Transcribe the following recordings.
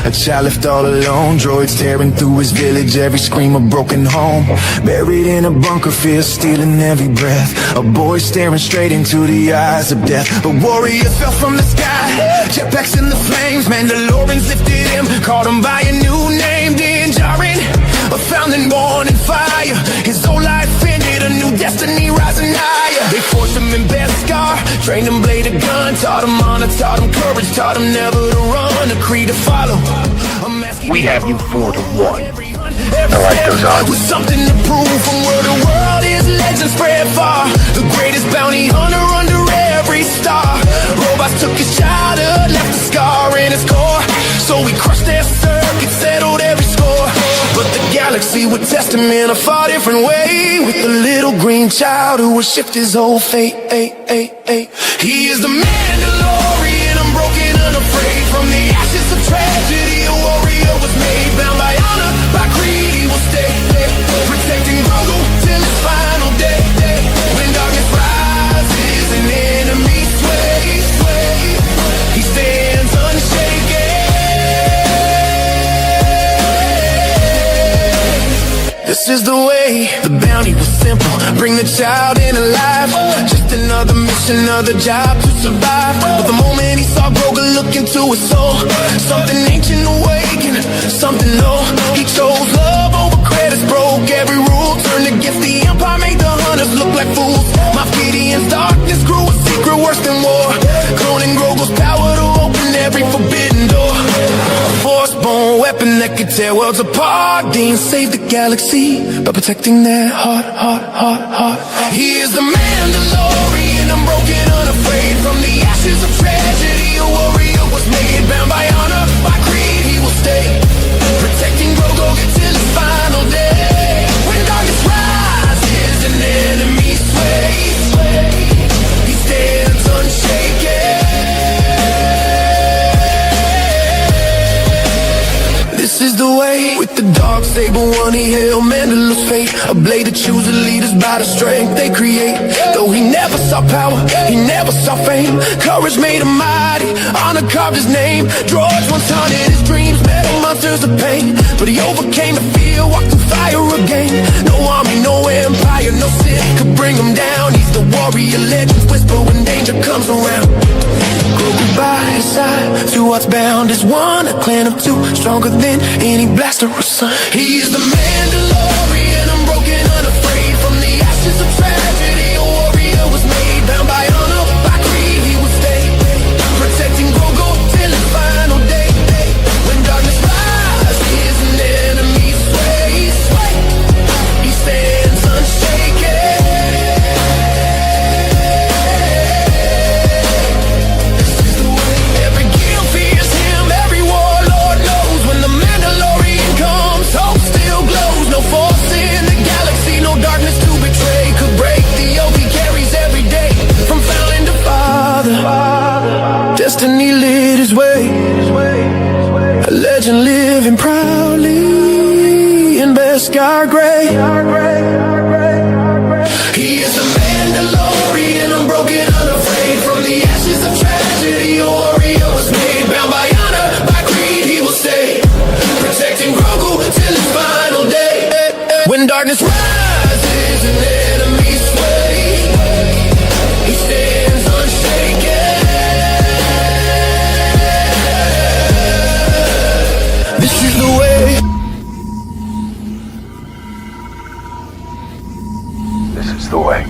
A child left all alone, droids tearing through his village, every scream a broken home. Buried in a bunker, fear stealing every breath. A boy staring straight into the eyes of death. A warrior fell from the sky, jetpacks in the flames. Mandalorians lifted him, called him by a new name. Din Djarin, a founding born in fire. His whole life ended, a new destiny rising higher. They forced him in Beskar, trained him blade a gun, taught him honor, taught him courage, taught him never to run, a creed to follow. We have you 4-1. I like those odds. With something to prove from world to world, his legend spread far. The greatest bounty hunter under every star. Robots took his childhood, left a scar in his core. So we crushed their circuit, settled every score. But the galaxy would test him in a far different way, with the little green child who would shift his whole fate. He is the Mandalorian, unbroken, unafraid. From the ashes of tragedy, a warrior was made. Bound by honor, by creed, he will stay. Protecting Grogu till his final day. When darkness rises and enemies sway, he stands unshaken. This is the way. The bounty was simple, bring the child in alive. Just another mission, another job to survive. But the moment he saw Grogu look into his soul, something ancient awakened, something new. He chose love over credits, broke every rule, turned against the empire, made the hunters look like fools. My Gideon's darkness grew a secret worse than war, cloning Grogu's power to open every forbidden door. A force-born weapon that could tear worlds apart. Dean saved the galaxy by protecting their heart. He is the Mandalorian, unbroken, unafraid. From the ashes of tragedy, a warrior was made. Bound by honor, by creed, he will stay. Protecting Grogu till his final day. When darkness rises and enemies sway, he stands unshaken. This is the way. With the dark saber one he held Mandalor's fate. A blade to choose the leaders by the strength they create. Though he never saw power, he never saw fame. Courage made him mighty, honor carved his name. Droids once haunted his dreams, metal monsters of pain. But he overcame the fear, walked through fire again. No army, no empire, no sin could bring him down. He's the warrior legends whisper when danger comes around. Grogu by his side, through what's bound is one. A clan of two, stronger than any blaster or sun. He is the Mandalorian, unbroken, unafraid. From the ashes of tragedy, a warrior was made. Bound by honor, by creed, he will stay. Protecting Grogu till his final day. When darkness rises and enemies sway, he stands unshaken. This is the way. Every guild fears him, every warlord knows. When the Mandalorian comes, hope still glows. No force in the galaxy, no darkness to betray. Could break the oath he carries every day. From founding to father, destiny lit his way. A legend living proudly in Beskar Grey. He is a Mandalorian, unbroken, unafraid. From the ashes of tragedy, a warrior was made. Bound by honor, by creed, he will stay. Protecting Grogu till his final day. When darkness rises and enemies sway, he stands unshaken. This is the way. This is the way.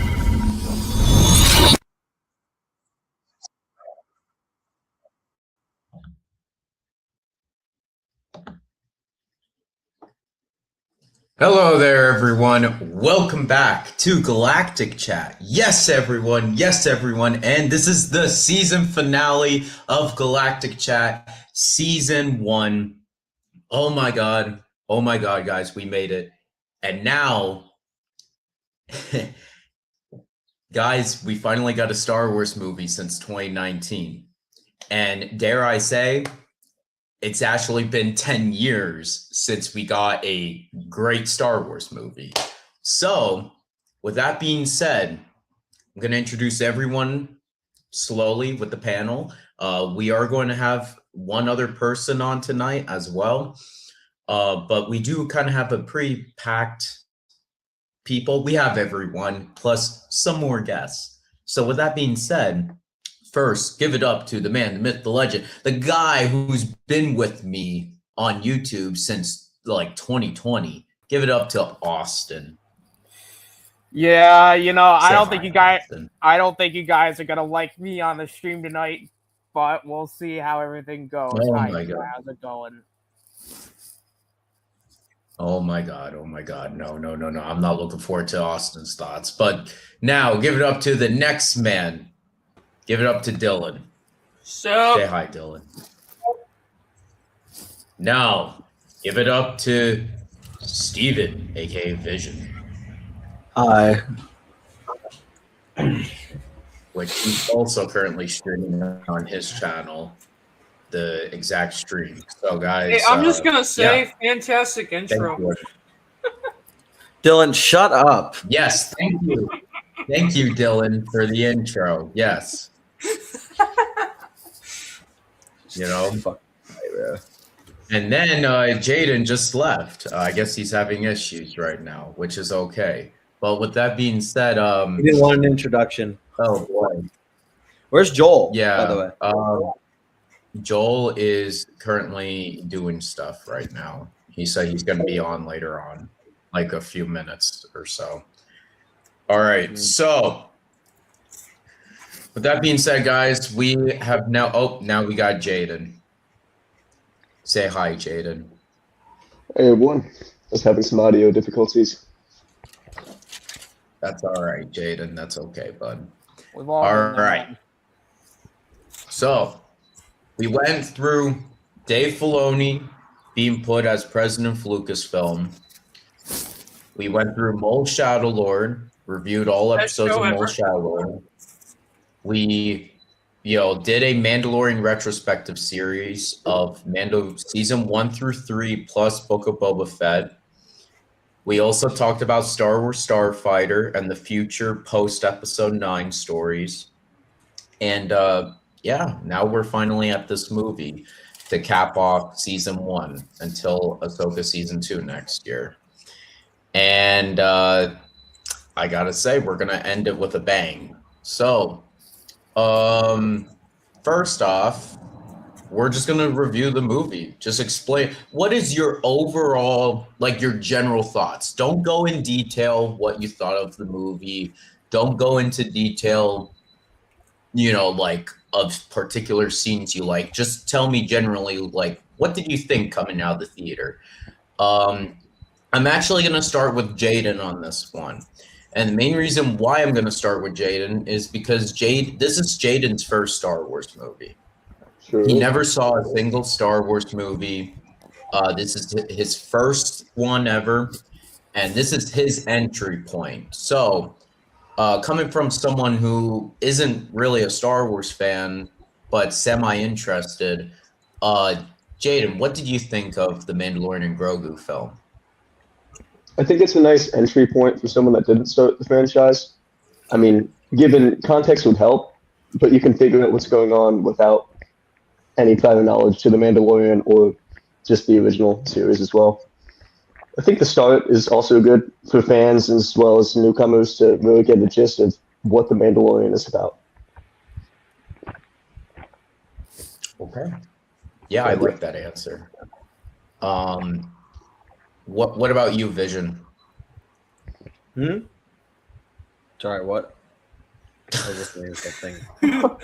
Hello there, everyone. Welcome back to Galactic Chat. Yes, everyone. And this is the season finale of Galactic Chat, Season 1. Oh my God, guys, we made it. And now, guys, we finally got a Star Wars movie since 2019. And dare I say, it's actually been 10 years since we got a great Star Wars movie. So, with that being said, I'm going to introduce everyone slowly with the panel. We are going to have one other person on tonight as well. But we do kind of have a pretty packed people. We have everyone plus some more guests. So with that being said, first, give it up to the man, the myth, the legend, the guy who's been with me on YouTube since like 2020. Give it up to Austin. Yeah, I Say don't hi, think you guys. Austin. I don't think you guys are gonna like me on the stream tonight, but we'll see how everything goes. Oh Hi, my God. how's it going? Oh my God. Oh my God. No. I'm not looking forward to Austin's thoughts. But now give it up to the next man. Give it up to Dylan. So, Say hi, Dylan. Now, give it up to Stephan, aka Vision. Hi. Which he's also currently streaming on his channel, the exact stream. So, guys, hey, I'm just gonna say, yeah. fantastic intro. Dylan, shut up. Yes, thank you. Thank you, Dylan, for the intro. Yes. And then Jaden just left. I guess he's having issues right now, which is okay. But with that being said, We didn't want an introduction. oh boy, Where's Joel? yeah. By the way. Joel is currently doing stuff right now. He said he's going to be on later on, like a few minutes or so. All right, so with that being said, guys, we have now. Oh, now we got Jaden. Say hi, Jaden. Hey everyone, just having some audio difficulties. That's all right, Jaden. That's okay, bud. We've all All been there. right. So we went through Dave Filoni being put as president of Lucasfilm. We went through Mole Shadowlord, reviewed all Best episodes show of Mole ever. Shadowlord. We, did a Mandalorian retrospective series of Mando season 1 through 3 plus Book of Boba Fett. We also talked about Star Wars Starfighter and the future post episode 9 stories. And now we're finally at this movie to cap off season 1 until Ahsoka season 2 next year. And I gotta say, we're gonna end it with a bang. So, first off, we're just gonna review the movie. Just explain what is your overall, like your general thoughts. Don't go in detail what you thought of the movie. Don't go into detail, like of particular scenes you like. Just tell me generally, like, what did you think coming out of the theater? I'm actually gonna start with Jaden on this one. And the main reason why I'm going to start with Jaden is because this is Jaden's first Star Wars movie. Sure. He never saw a single Star Wars movie. This is his first one ever, and this is his entry point. So, coming from someone who isn't really a Star Wars fan, but semi-interested, Jaden, what did you think of the Mandalorian and Grogu film? I think it's a nice entry point for someone that didn't start the franchise. I mean, given context would help, but you can figure out what's going on without any prior knowledge to the Mandalorian or just the original series as well. I think the start is also good for fans as well as newcomers to really get the gist of what the Mandalorian is about. Okay. Yeah, I like that answer. What about you, Vision? Sorry, what? I was listening to something.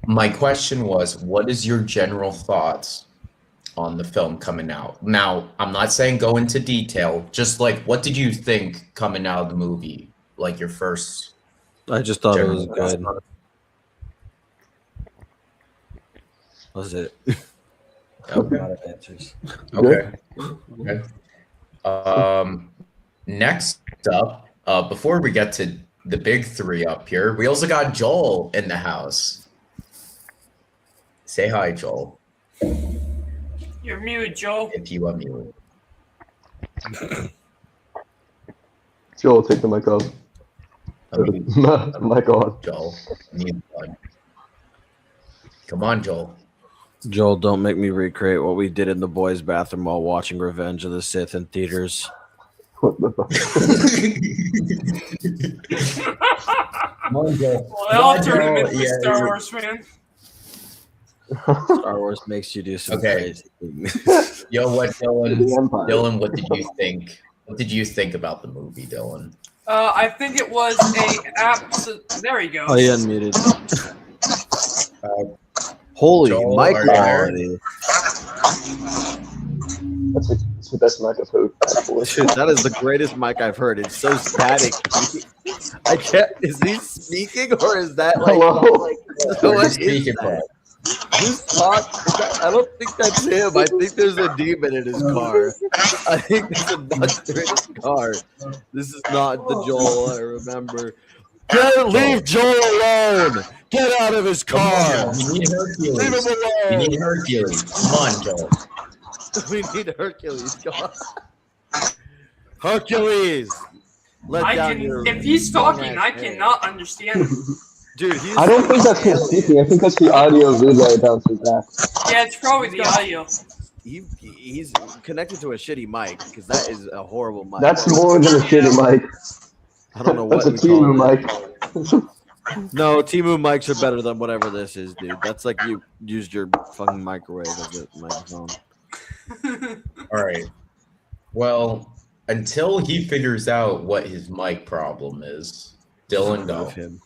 My question was, what is your general thoughts on the film coming out? Now, I'm not saying go into detail, just like what did you think coming out of the movie? Like your first I just thought it general was good. thoughts? Was it? Okay. A lot of answers. Okay. Next up, before we get to the big three up here, we also got Joel in the house. Say hi, Joel, You're muted, Joe. if you unmute. Joel, take the mic off. Unmute Mic on. Joel. Mute button. Come on, Joel. Joel, don't make me recreate what we did in the boys' bathroom while watching Revenge of the Sith in theaters. What the fuck? Come on, Joel. Well, I'll turn him Joel. into a Star Wars fan. Star Wars makes you do some Okay. crazy things. Yo, what, Dylan? The Empire. Dylan, what did you think? What did you think about the movie, Dylan? I think it was a absolute. There he goes. Oh, he unmuted. Holy Joel, mic are you there? quality. That's the best mic I've heard. Dude, that is the greatest mic I've heard. It's so static. I can't. Is he speaking or is that like? Hello? What is Speaking, that? bro. Who's talking? I don't think that's him. I think there's a demon in his car. I think there's a monster in his car. This is not the Joel I remember. Leave Joel alone. Get out of his car. You need Hercules. Leave him You alone. need Hercules. Come on, Joel. We need Hercules. Come on. Hercules. If he's talking, I cannot understand him. Dude, he's I don't think that's him speaking. I think that's the audio relay bouncing back. Yeah, it's probably the audio. he's connected to a shitty mic because that is a horrible mic. That's more than a shitty mic. I don't know what That's a we call Timu it. mic. No, Timu mics are better than whatever this is, dude. That's like you used your fucking microwave as a microphone. All right. Well, until he figures out what his mic problem is, Dylan, go. Love him.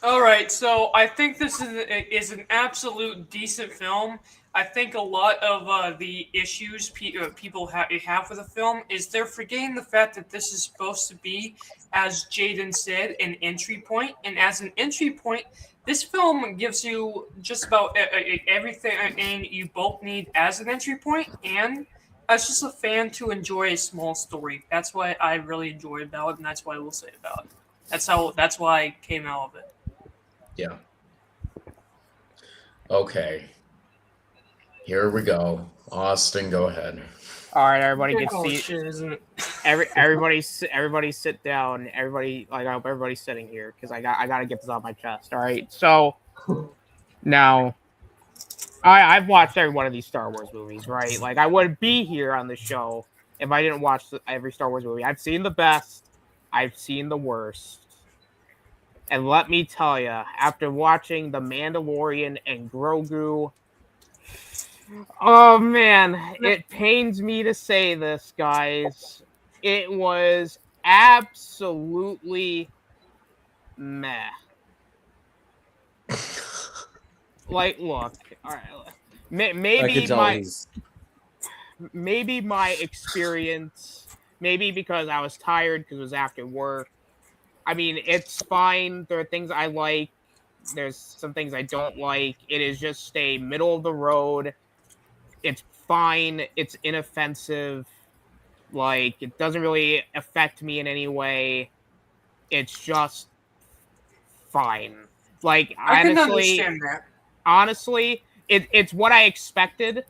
All right, so I think this is an absolute decent film. I think a lot of the issues people have with the film is they're forgetting the fact that this is supposed to be, as Jaden said, an entry point. And as an entry point, this film gives you just about everything and you both need as an entry point and as just a fan to enjoy a small story. That's why I really enjoy about it, and that's what I will say about it. That's why I came out of it. Yeah. Okay. Here we go. Austin, go ahead. All right, everybody get Oh, seat. shit, isn't it? Everybody sit down. Everybody, like, I hope everybody's sitting here because I gotta get this off my chest. All right, so now I've watched every one of these Star Wars movies, right? Like, I wouldn't be here on the show if I didn't watch every Star Wars movie. I've seen the best, I've seen the worst, and let me tell you, after watching The Mandalorian and Grogu. Oh man, it pains me to say this, guys. It was absolutely meh. Like, look, all right, maybe my experience, maybe because I was tired because it was after work. I mean, it's fine. There are things I like. There's some things I don't like. It is just a middle of the road. It's fine. It's inoffensive. Like, it doesn't really affect me in any way. It's just fine. Like, I can understand that. honestly, it's what I expected.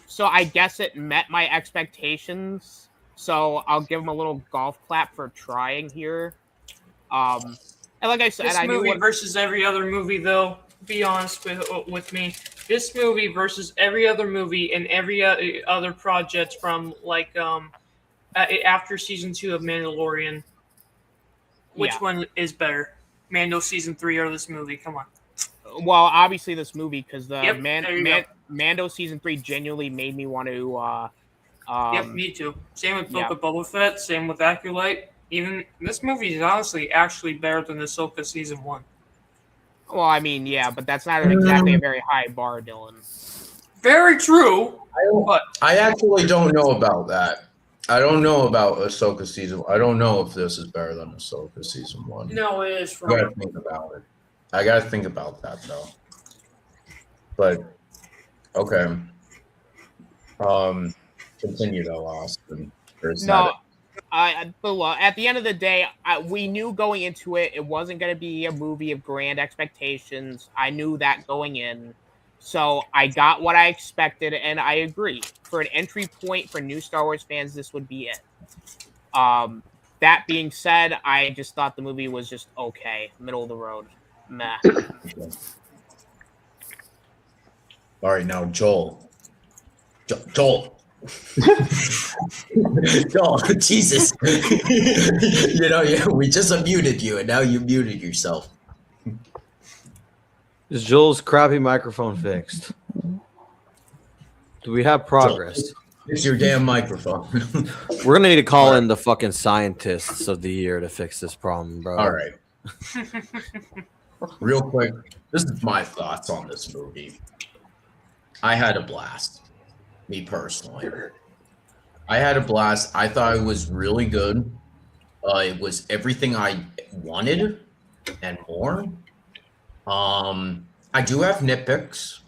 So I guess it met my expectations. So I'll give them a little golf clap for trying here. And like I said, This I knew movie versus every other movie, though, be honest with me. This movie versus every other movie and every other project from, like, after season 2 of Mandalorian. Which one is better? Mando season 3 or this movie? Come on. Well, obviously this movie, because the Yep, there you go. Mando season 3 genuinely made me want to. Yep, me too. Same with Book of Boba Fett. Same with Acolyte. Even this movie is honestly actually better than Ahsoka season 1. Well, I mean, yeah, but that's not exactly a very high bar, Dylan. Very true. But I actually don't know about that. I don't know about Ahsoka season. I don't know if this is better than Ahsoka season 1. no, it is I gotta from. think about it. I gotta think about that though. But okay. Continue though, Austin. No, at the end of the day, we knew going into it, it wasn't going to be a movie of grand expectations. I knew that going in. So I got what I expected, and I agree. For an entry point for new Star Wars fans, this would be it. That being said, I just thought the movie was just okay. Middle of the road. Meh. All right, now Joel. Joel. Joel, Jesus. We just unmuted you, and now you muted yourself. Is Joel's crappy microphone fixed? Do we have progress? Fix your damn microphone. We're gonna need to call in the fucking scientists of the year to fix this problem, bro. All right. Real quick, this is my thoughts on this movie. I had a blast. Me personally. I had a blast. I thought it was really good. It was everything I wanted and more. I do have nitpicks,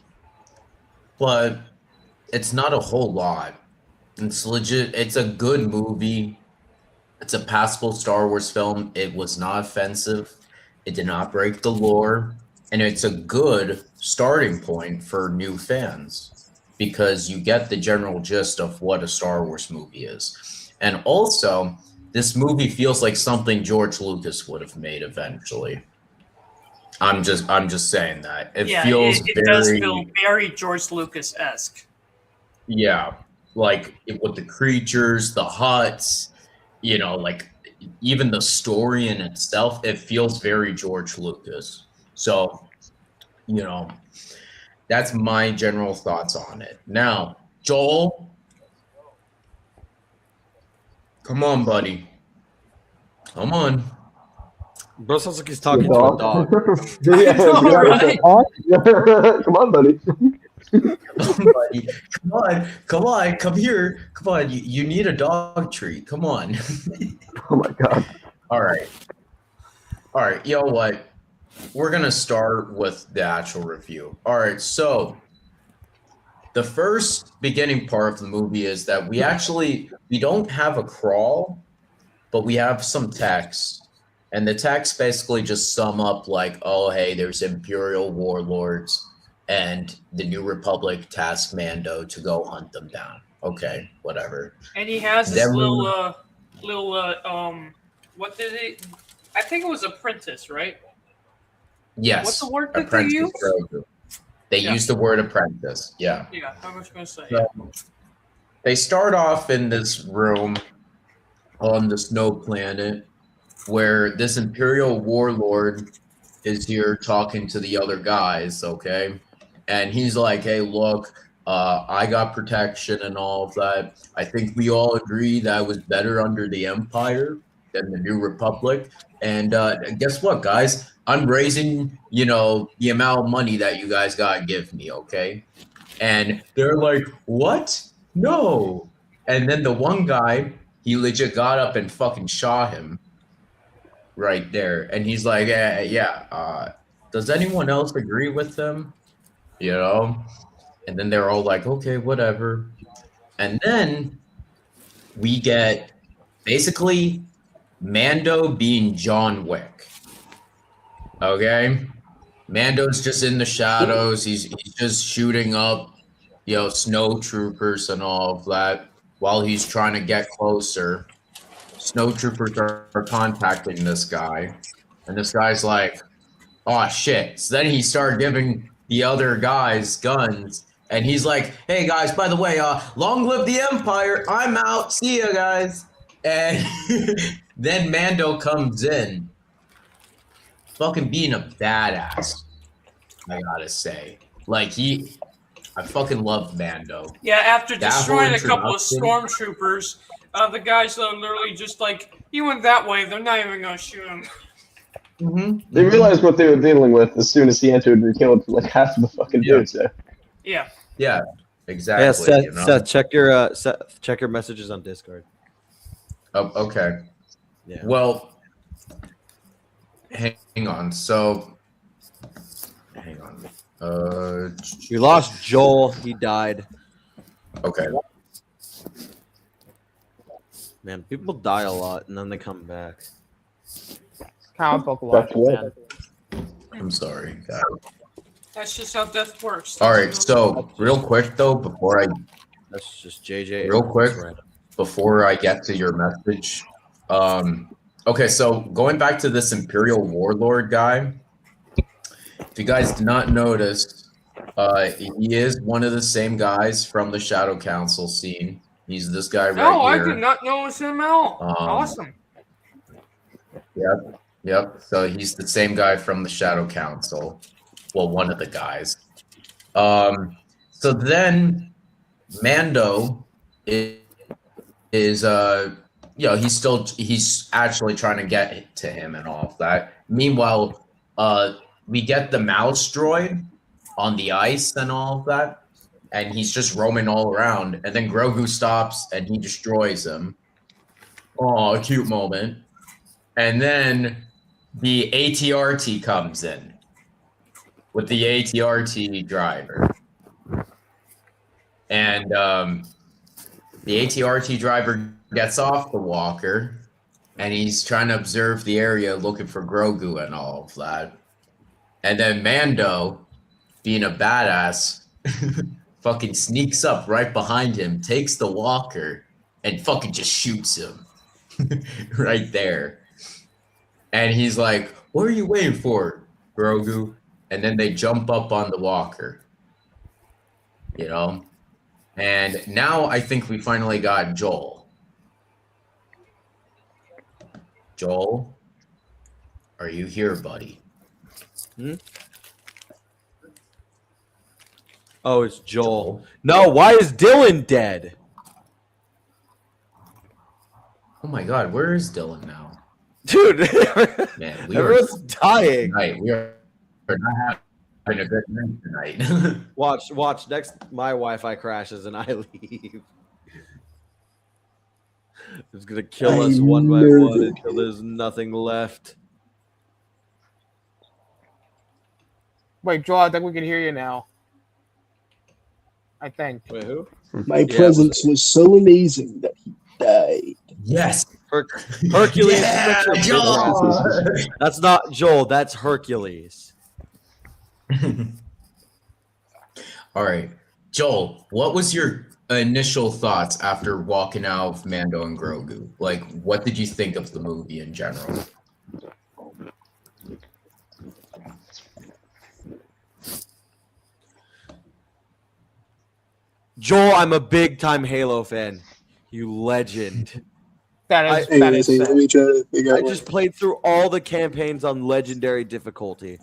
but it's not a whole lot. It's legit. It's a good movie. It's a passable Star Wars film. It was not offensive. It did not break the lore. And it's a good starting point for new fans because you get the general gist of what a Star Wars movie is. And also, this movie feels like something George Lucas would have made eventually. I'm just saying that. It feels it does feel very George Lucas-esque. Yeah, like with the creatures, the huts, like even the story in itself, it feels very George Lucas. So, that's my general thoughts on it. Now, Joel, come on, buddy. Come on. Bro sounds like he's talking to a dog. Yeah, Right? Come on, buddy. Come on, come here. Come on, you need a dog treat. Come on. Oh my god. All right, you know what? We're going to start with the actual review. All right, so the first beginning part of the movie is that we don't have a crawl, but we have some text. And the text basically just sum up like, oh, hey, there's Imperial warlords and the New Republic tasked Mando to go hunt them down. Okay, whatever. And he has this little what did it? I think it was apprentice, right? Yes. What's the word that apprentice they use? Grogu. They use the word apprentice. Yeah. Yeah, I was going to say. So, they start off in this room on the snow planet where this Imperial warlord is here talking to the other guys, okay? And he's like, hey, look, I got protection and all of that. I think we all agree that it was better under the Empire than the New Republic. And guess what, guys? I'm raising, the amount of money that you guys got to give me, okay? And they're like, what? No. And then the one guy, he legit got up and fucking shot him right there. And he's like, does anyone else agree with them? And then they're all like, okay, whatever. And then we get basically Mando being John Wick. Okay? Mando's just in the shadows. He's just shooting up, snow troopers and all of that while he's trying to get closer. Snow troopers are contacting this guy. And this guy's like, oh, shit. So then he started giving the other guys guns. And he's like, hey, guys, by the way, long live the Empire. I'm out. See ya, guys. And then Mando comes in. Fucking being a badass, I gotta say. Like, I fucking love Mando. Yeah, after That destroying whole a couple of introduction- stormtroopers, the guys are literally just like, he went that way, they're not even going to shoot him. Mm-hmm. They realized what they were dealing with as soon as he entered and killed like half of the fucking dudes there. Yeah. Yeah, exactly. Yeah, Seth, check your messages on Discord. Oh, okay. Yeah. Well, hang on. So, hang on. We lost Joel. He died. Okay. Man, people die a lot and then they come back. Comic book That's watch, right. man. I'm sorry. That's just how death works. All right. So, real quick though, That's just JJ. Real quick. That's right. before I get to your message, okay. So going back to this Imperial warlord guy, if you guys did not notice, He is one of the same guys from the Shadow Council scene. He's this guy right Oh, I here. did not know it was him out. Awesome. Yep. So he's the same guy from the Shadow Council. Well, one of the guys. So then Mando is he's actually trying to get to him and all of that. Meanwhile, we get the mouse droid on the ice and all of that, and he's just roaming all around. And then Grogu stops and he destroys him. Oh, a cute moment. And then the ATRT comes in with the ATRT driver. And the ATRT driver gets off the walker and he's trying to observe the area looking for Grogu and all of that. And then Mando, being a badass, fucking sneaks up right behind him, takes the walker, and fucking just shoots him right there. And he's like, what are you waiting for, Grogu? And then they jump up on the walker. You know? And now I think we finally got Joel. Joel, are you here, buddy? Oh, it's Joel. No, why is Dylan dead? Oh my God, where is Dylan now? Dude, Man, everyone's dying. Tonight. We are not having a good night tonight. Watch. Next, my Wi-Fi crashes and I leave. It's gonna kill us one by one until there's nothing left. Wait, Joel, I think we can hear you now. I think. Wait, who? My presence was so amazing that he died. Yes. Hercules. Yeah, Joel. That's not Joel. That's Hercules. All right, Joel, what was your initial thoughts after walking out of Mando and Grogu? Like, what did you think of the movie in general? Joel, I'm a big time Halo fan. You legend. That Let is me try to figure I out. just played through all the campaigns on legendary difficulty.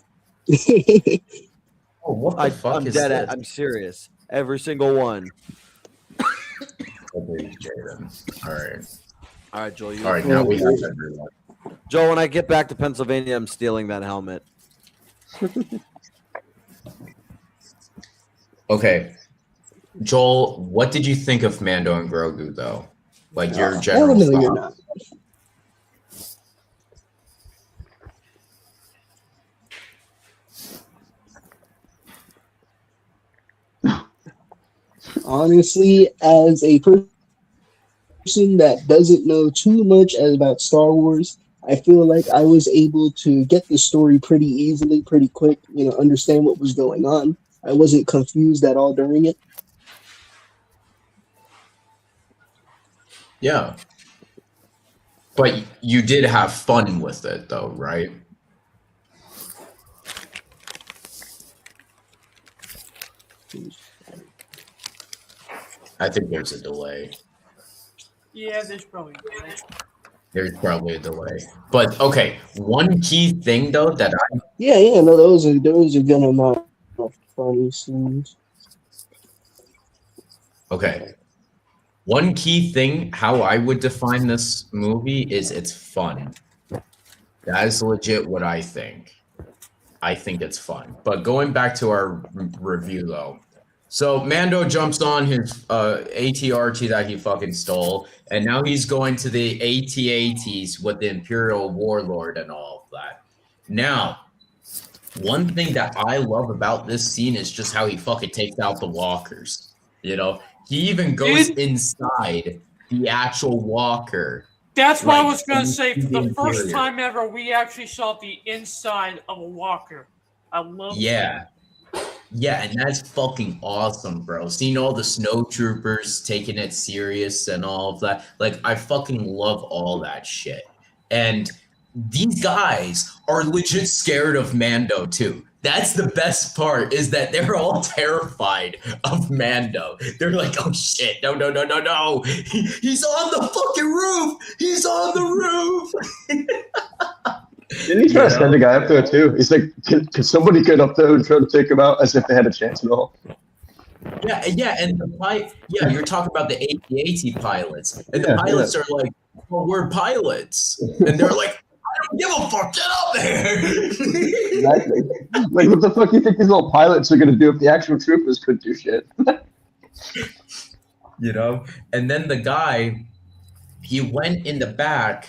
Oh, what the fuck I'm is dead this? I'm serious. Every single one. Okay, Jaden. All right, Joel. all right. Now we have everyone. Joel, when I get back to Pennsylvania, I'm stealing that helmet. Okay, Joel, what did you think of Mando and Grogu, though? Like your general you're thought. not. Honestly, as a person that doesn't know too much about Star Wars, I feel like I was able to get the story pretty easily, pretty quick, understand what was going on. I wasn't confused at all during it. Yeah. But you did have fun with it, though, right? I think there's a delay. Yeah, there's probably. There's probably a delay. But, okay, one key thing, though, that I... Yeah, no, those are gonna not funny scenes. Okay. One key thing, how I would define this movie is it's fun. That is legit what I think. I think it's fun. But going back to our review, though. So Mando jumps on his ATRT that he fucking stole, and now he's going to the AT-ATs with the Imperial Warlord and all of that. Now, one thing that I love about this scene is just how he fucking takes out the walkers. You know? He even goes inside the actual walker. That's what I Like, was going to say. For the first interior. time ever, we actually saw the inside of a walker. I love Yeah. Yeah, and that's fucking awesome, bro. Seeing all the snowtroopers taking it serious and all of that. Like, I fucking love all that shit. And these guys are legit scared of Mando, too. That's the best part, is that they're all terrified of Mando. They're like, oh shit, no. He's on the fucking roof. He's on the roof. Didn't he try to send a guy up there too? He's like, can somebody get up there and try to take him out as if they had a chance at all? Yeah, and you're talking about the AT-AT pilots. And the pilots are like, well, we're pilots. And they're like, I don't give a fuck, get up there. Exactly. Like, what the fuck do you think these little pilots are going to do if the actual troopers could do shit? And then the guy, he went in the back.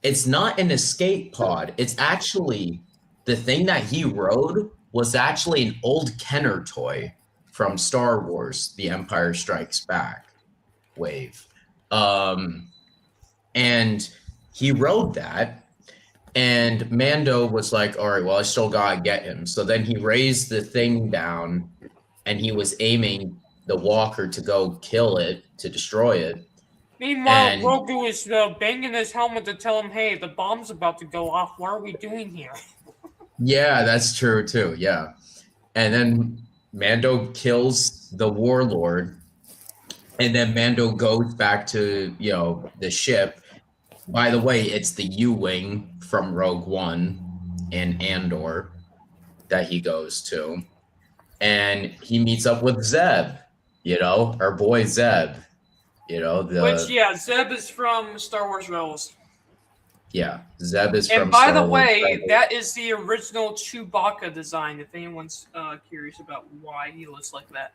It's not an escape pod. It's actually, the thing that he rode was actually an old Kenner toy from Star Wars, The Empire Strikes Back wave. And he rode that. And Mando was like, all right, well, I still gotta get him. So then he raised the thing down and he was aiming the walker to go kill it, to destroy it. Meanwhile, Grogu is banging his helmet to tell him, hey, the bomb's about to go off. What are we doing here? Yeah, that's true too, yeah. And then Mando kills the warlord. And then Mando goes back to, the ship. By the way, it's the U-Wing from Rogue One and Andor that he goes to. And he meets up with Zeb, our boy Zeb. Zeb is from Star Wars Rebels. Yeah, Zeb is from from Star Star Wars. And by the way, Rebels. that is the original Chewbacca design, if anyone's curious about why he looks like that.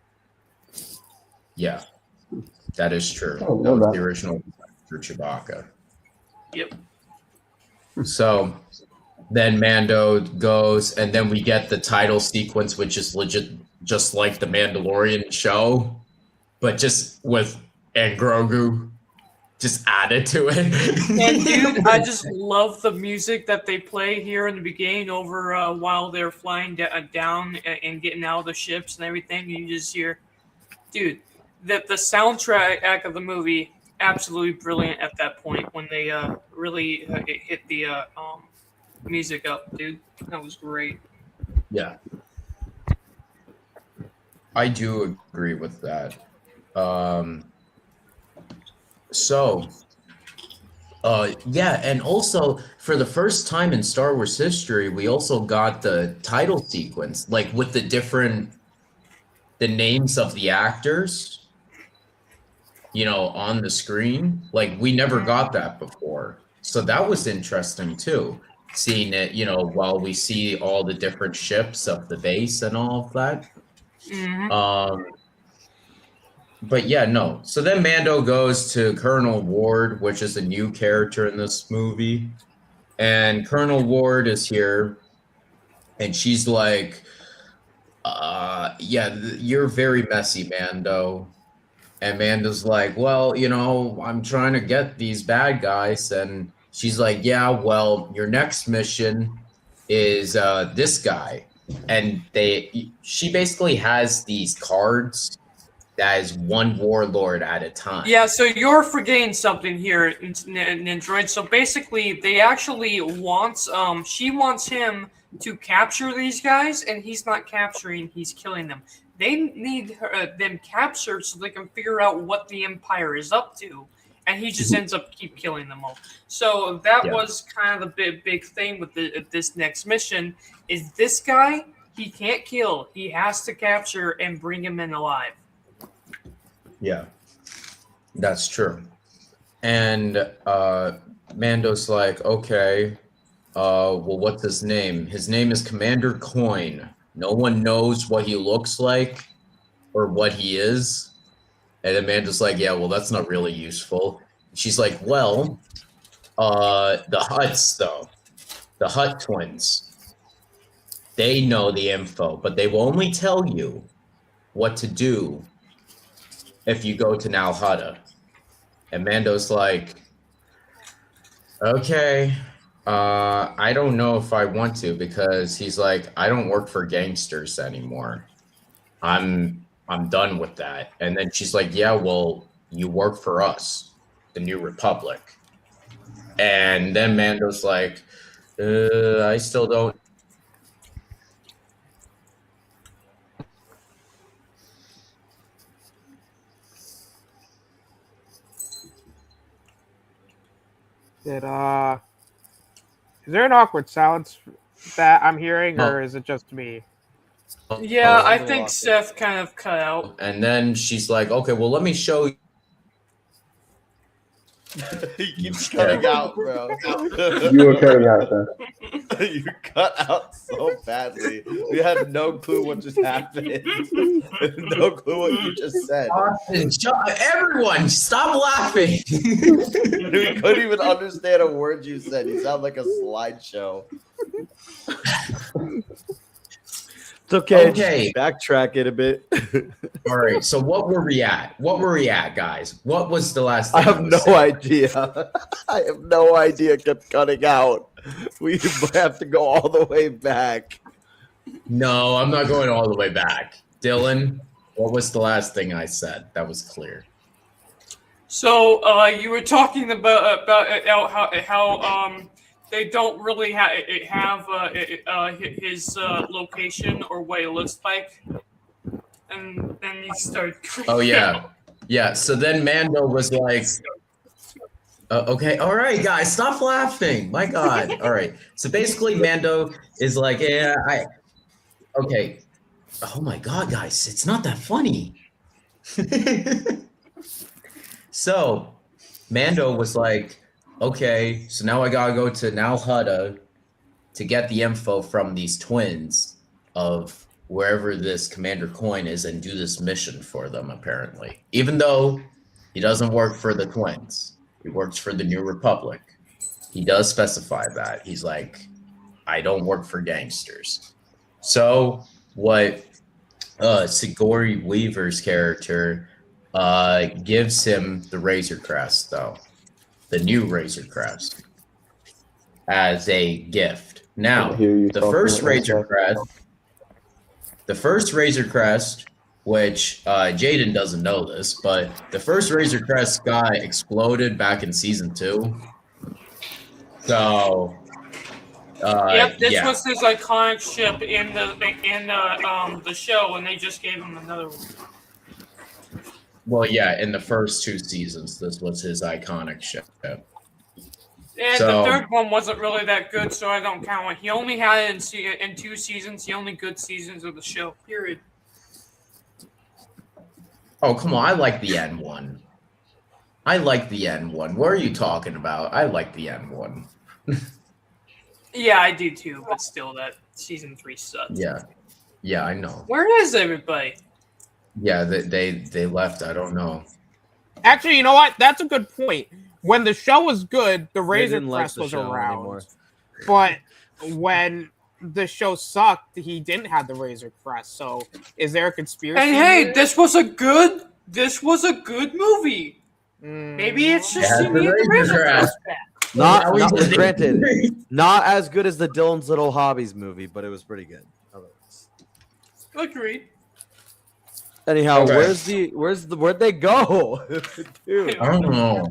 Yeah, that is true. Oh, no, that. The original design for Chewbacca. Yep. So then Mando goes, and then we get the title sequence, which is legit just like the Mandalorian show, but just with Grogu just added to it. And dude, I just love the music that they play here in the beginning over while they're flying down and getting out of the ships and everything. You just hear, dude, the soundtrack of the movie, absolutely brilliant at that point when they really hit the music up, dude. That was great. Yeah, I do agree with that. And also for the first time in Star Wars history, we also got the title sequence, like with the names of the actors, on the screen. Like, we never got that before. So that was interesting too, seeing it, while we see all the different ships of the base and all of that. Mm-hmm. But yeah, no. So then Mando goes to Colonel Ward, which is a new character in this movie. And Colonel Ward is here. And she's like, you're very messy, Mando. And Mando's like, well, I'm trying to get these bad guys. And she's like, yeah, well, your next mission is this guy. And she basically has these cards that is one warlord at a time. Yeah, so you're forgetting something here, Nindroid. So basically, they actually she wants him to capture these guys, and he's not capturing, he's killing them. They need them captured so they can figure out what the Empire is up to, and he just ends up keep killing them all. So that was kind of the big thing with this next mission, is this guy, he can't kill. He has to capture and bring him in alive. Yeah, that's true. And Mando's like, okay, well, what's his name? His name is Commander Coin. No one knows what he looks like or what he is. And then Mando's like, yeah, well, that's not really useful. She's like, well, the Hutts, though, the Hutt twins, they know the info, but they will only tell you what to do if you go to Nal Hutta. And Mando's like, okay, I don't know if I want to, because he's like, I don't work for gangsters anymore. I'm done with that. And then she's like, yeah, well, you work for us, the New Republic. And then Mando's like, I still don't. Did is there an awkward silence that I'm hearing, or is it just me? Yeah, I little think awkward. Seth kind of cut out. And then she's like, okay, well, let me show you. He keeps cutting out, bro. You were cutting out, Seth. You cut out so badly. We had no clue what just happened. No clue what you just said. Everyone, stop laughing. We couldn't even understand a word you said. You sound like a slideshow. It's okay. Okay. Just backtrack it a bit. All right. So what were we at? What were we at, guys? What was the last I thing have was no saying? idea. I have no idea. It kept cutting out. We have to go all the way back. No, I'm not going all the way back. Dylan, what was the last thing I said? That was clear. So you were talking about how they don't really have his location or what it looks like, and then he started. Oh yeah, yeah. So then Mando was like, "Okay, all right, guys, stop laughing. My God, all right." So basically, Mando is like, "Yeah, okay." Oh my God, guys, it's not that funny. So Mando was like, okay, so now I gotta go to Nal Hutta to get the info from these twins of wherever this Commander Coin is and do this mission for them, apparently. Even though he doesn't work for the twins, he works for the New Republic. He does specify that. He's like, I don't work for gangsters. So what Sigourney Weaver's character gives him the Razor Crest, though. The new Razor Crest as a gift. Now, the first Razor Crest, which Jaden doesn't know this, but the first Razor Crest guy exploded back in season 2. So, yep, this yeah. was his iconic ship in the show, and they just gave him another one. Well, yeah, in the first 2 seasons, this was his iconic ship. And So- the third one wasn't really that good, so I don't count it. He only had it in 2 seasons, the only good seasons of the show, period. Oh, come on. I like the N1. What are you talking about? I like the N1. Yeah, I do too, but still, that season 3 sucks. Yeah. Yeah, I know. Where is everybody? Yeah, they left. I don't know. Actually, you know what? That's a good point. When the show was good, the Razor didn't like Crest the was show around. anymore. But when the show sucked, he didn't have the Razor Crest. So is there a conspiracy? And hey, here? this was a good movie. Maybe it's just Yeah, you need the Razor Crest back. Not Yeah, granted, not as good as the Dylan's Little Hobbies movie, but it was pretty good. Agreed. Anyhow, Okay. where'd they go? Dude, I don't know.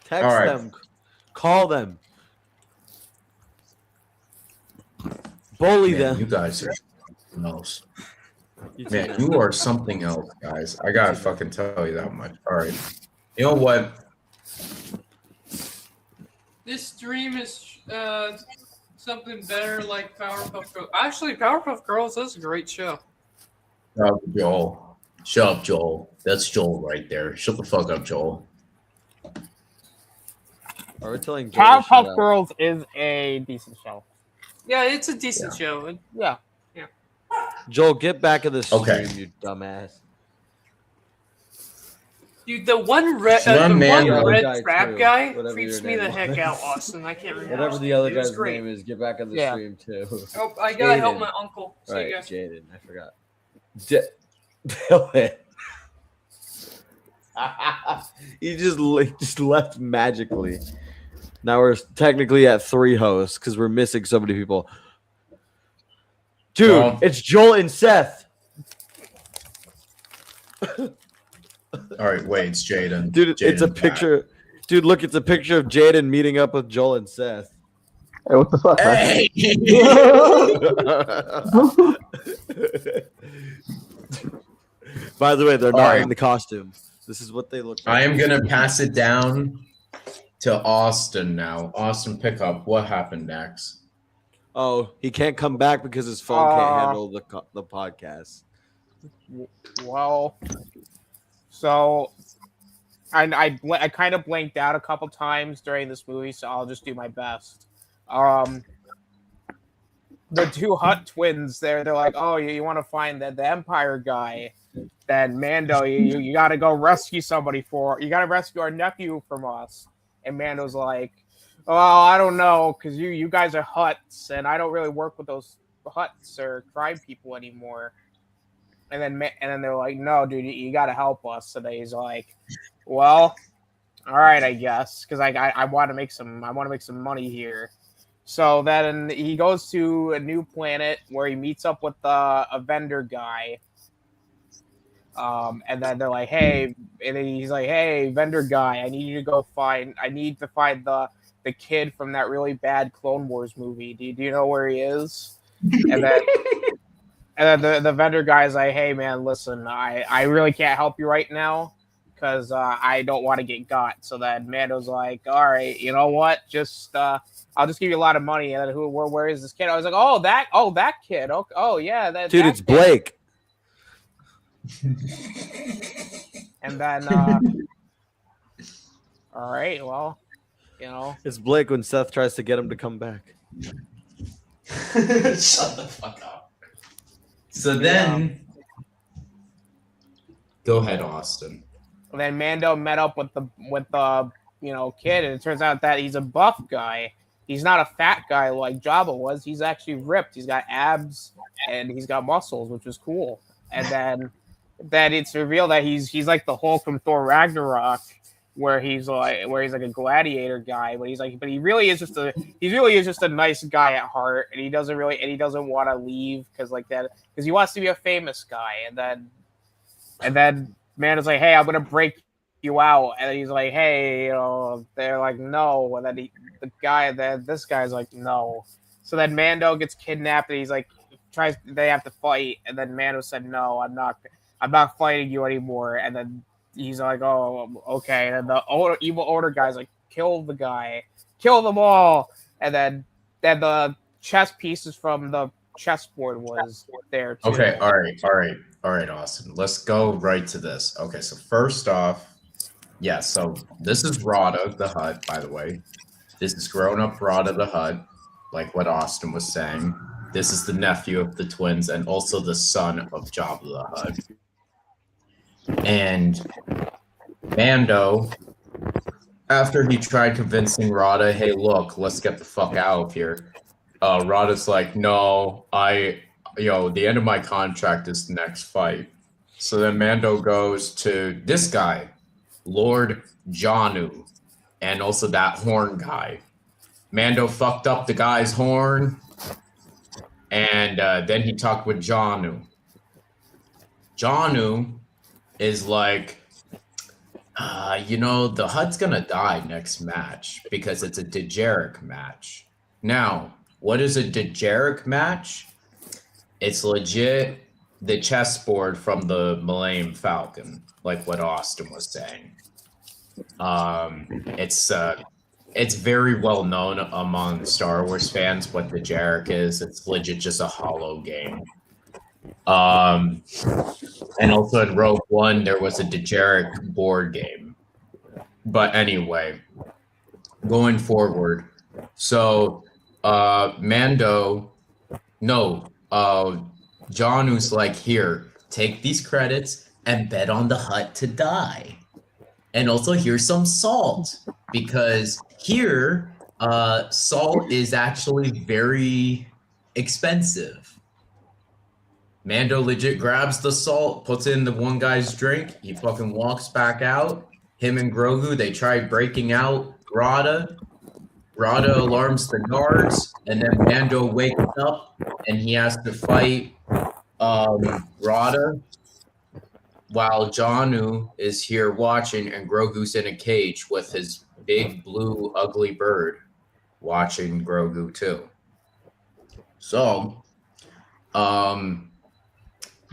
text All right. them, call them, bully Man, them. you guys are something else. You Man, too. you are something else, guys. I gotta fucking tell you that much. All right. You know what? This stream is something better like Powerpuff Girls. Actually, Powerpuff Girls is a great show. Shut up, Joel. Shut up, Joel. That's Joel right there. Shut the fuck up, Joel. Are we telling Joel to shut Powerpuff up? Girls is a decent show. Yeah, it's a decent show. Yeah. Joel, get back in the stream, Okay. you dumbass. Dude, the one red, So that man- red Guy trap too, guy whatever creeps your me the name heck was. out, Austin. I can't remember. Whatever the other It was guy's great. name is, get back in the Yeah. stream too. Oh, I gotta help Jaden. my uncle. See Right, you guys. Jaden. I forgot. Dylan. He just left magically. Now we're technically at 3 hosts because we're missing so many people. Dude, Well- it's Joel and Seth. All right, wait, it's Jaden. Dude, it's a Jaden's back. picture. Dude, look, it's a picture of Jaden meeting up with Joel and Seth. Hey, what the fuck, man? Hey! By the way, they're All not right. in the costume. This is what they look like. I am gonna pass it down to Austin now. Austin, pick up. What happened next? Oh, he can't come back because his phone can't handle the podcast. Well, so I kind of blanked out a couple times during this movie, so I'll just do my best. The two Hutt twins, they're like, oh, you want to find the Empire guy? Then Mando, you got to go rescue somebody you got to rescue our nephew from us. And Mando's like, well, I don't know, because you guys are Hutts, and I don't really work with those Hutts or tribe people anymore. And then they're like, no, dude, you got to help us. So he's like, well, all right, I guess, because I want to make some money here. So then he goes to a new planet where he meets up with a vendor guy. And then they're like, hey, and then he's like, hey, vendor guy, I need to find the kid from that really bad Clone Wars movie. Do you know where he is? And then the vendor guy's like, hey man, listen, I really can't help you right now because I don't want to get got. So then Mando's like, all right, you know what? I'll just give you a lot of money. And then where is this kid? I was like, oh that kid. Oh yeah, that dude, that it's kid. Blake. And then all right, well, you know, It's Blake when Seth tries to get him to come back. Shut the fuck up. So then, go ahead, Austin. and then Mando met up with the kid, and it turns out that he's a buff guy. He's not a fat guy like Jabba was. He's actually ripped. He's got abs and he's got muscles, which is cool. And then it's revealed that he's like the Hulk from Thor Ragnarok, where he's like a gladiator guy, but he really is just a nice guy at heart, and he doesn't want to leave because he wants to be a famous guy. And then man is like, hey, I'm gonna break you out, and then he's like, hey, they're like, no, and then this guy's like, no. So then Mando gets kidnapped, and he's like, they have to fight, and then Mando said, no, I'm not fighting you anymore. And then he's like, oh, okay. And the evil order guy's like, kill the guy, kill them all. And then the chess pieces from the chessboard was there too. Okay, all right, Austin. Let's go right to this. Okay, so first off, yeah, so this is Rada the Hutt, by the way. This is grown-up Rada the Hutt, like what Austin was saying. This is the nephew of the twins and also the son of Jabba the Hutt. And Mando, after he tried convincing Rada, hey, look, let's get the fuck out of here. Rada's like, no, the end of my contract is the next fight. So then Mando goes to this guy, Lord Janu, and also that horn guy. Mando fucked up the guy's horn, and then he talked with Janu. Janu is like, the Hutt's gonna die next match because it's a Dejeric match. Now, what is a Dejeric match? It's legit the chessboard from the Millennium Falcon, like what Austin was saying. It's very well known among Star Wars fans what Dejeric is. It's legit just a hollow game. And also in Rogue One, there was a Dejeric board game. But anyway, going forward, so Janu's like, here, take these credits and bet on the Hutt to die. And also here's some salt, because here, salt is actually very expensive. Mando legit grabs the salt, puts it in the one guy's drink. He fucking walks back out. Him and Grogu, they try breaking out Rada. Rada alarms the guards, and then Mando wakes up, and he has to fight Rada, while Janu is here watching, and Grogu's in a cage with his big blue ugly bird watching Grogu too. So,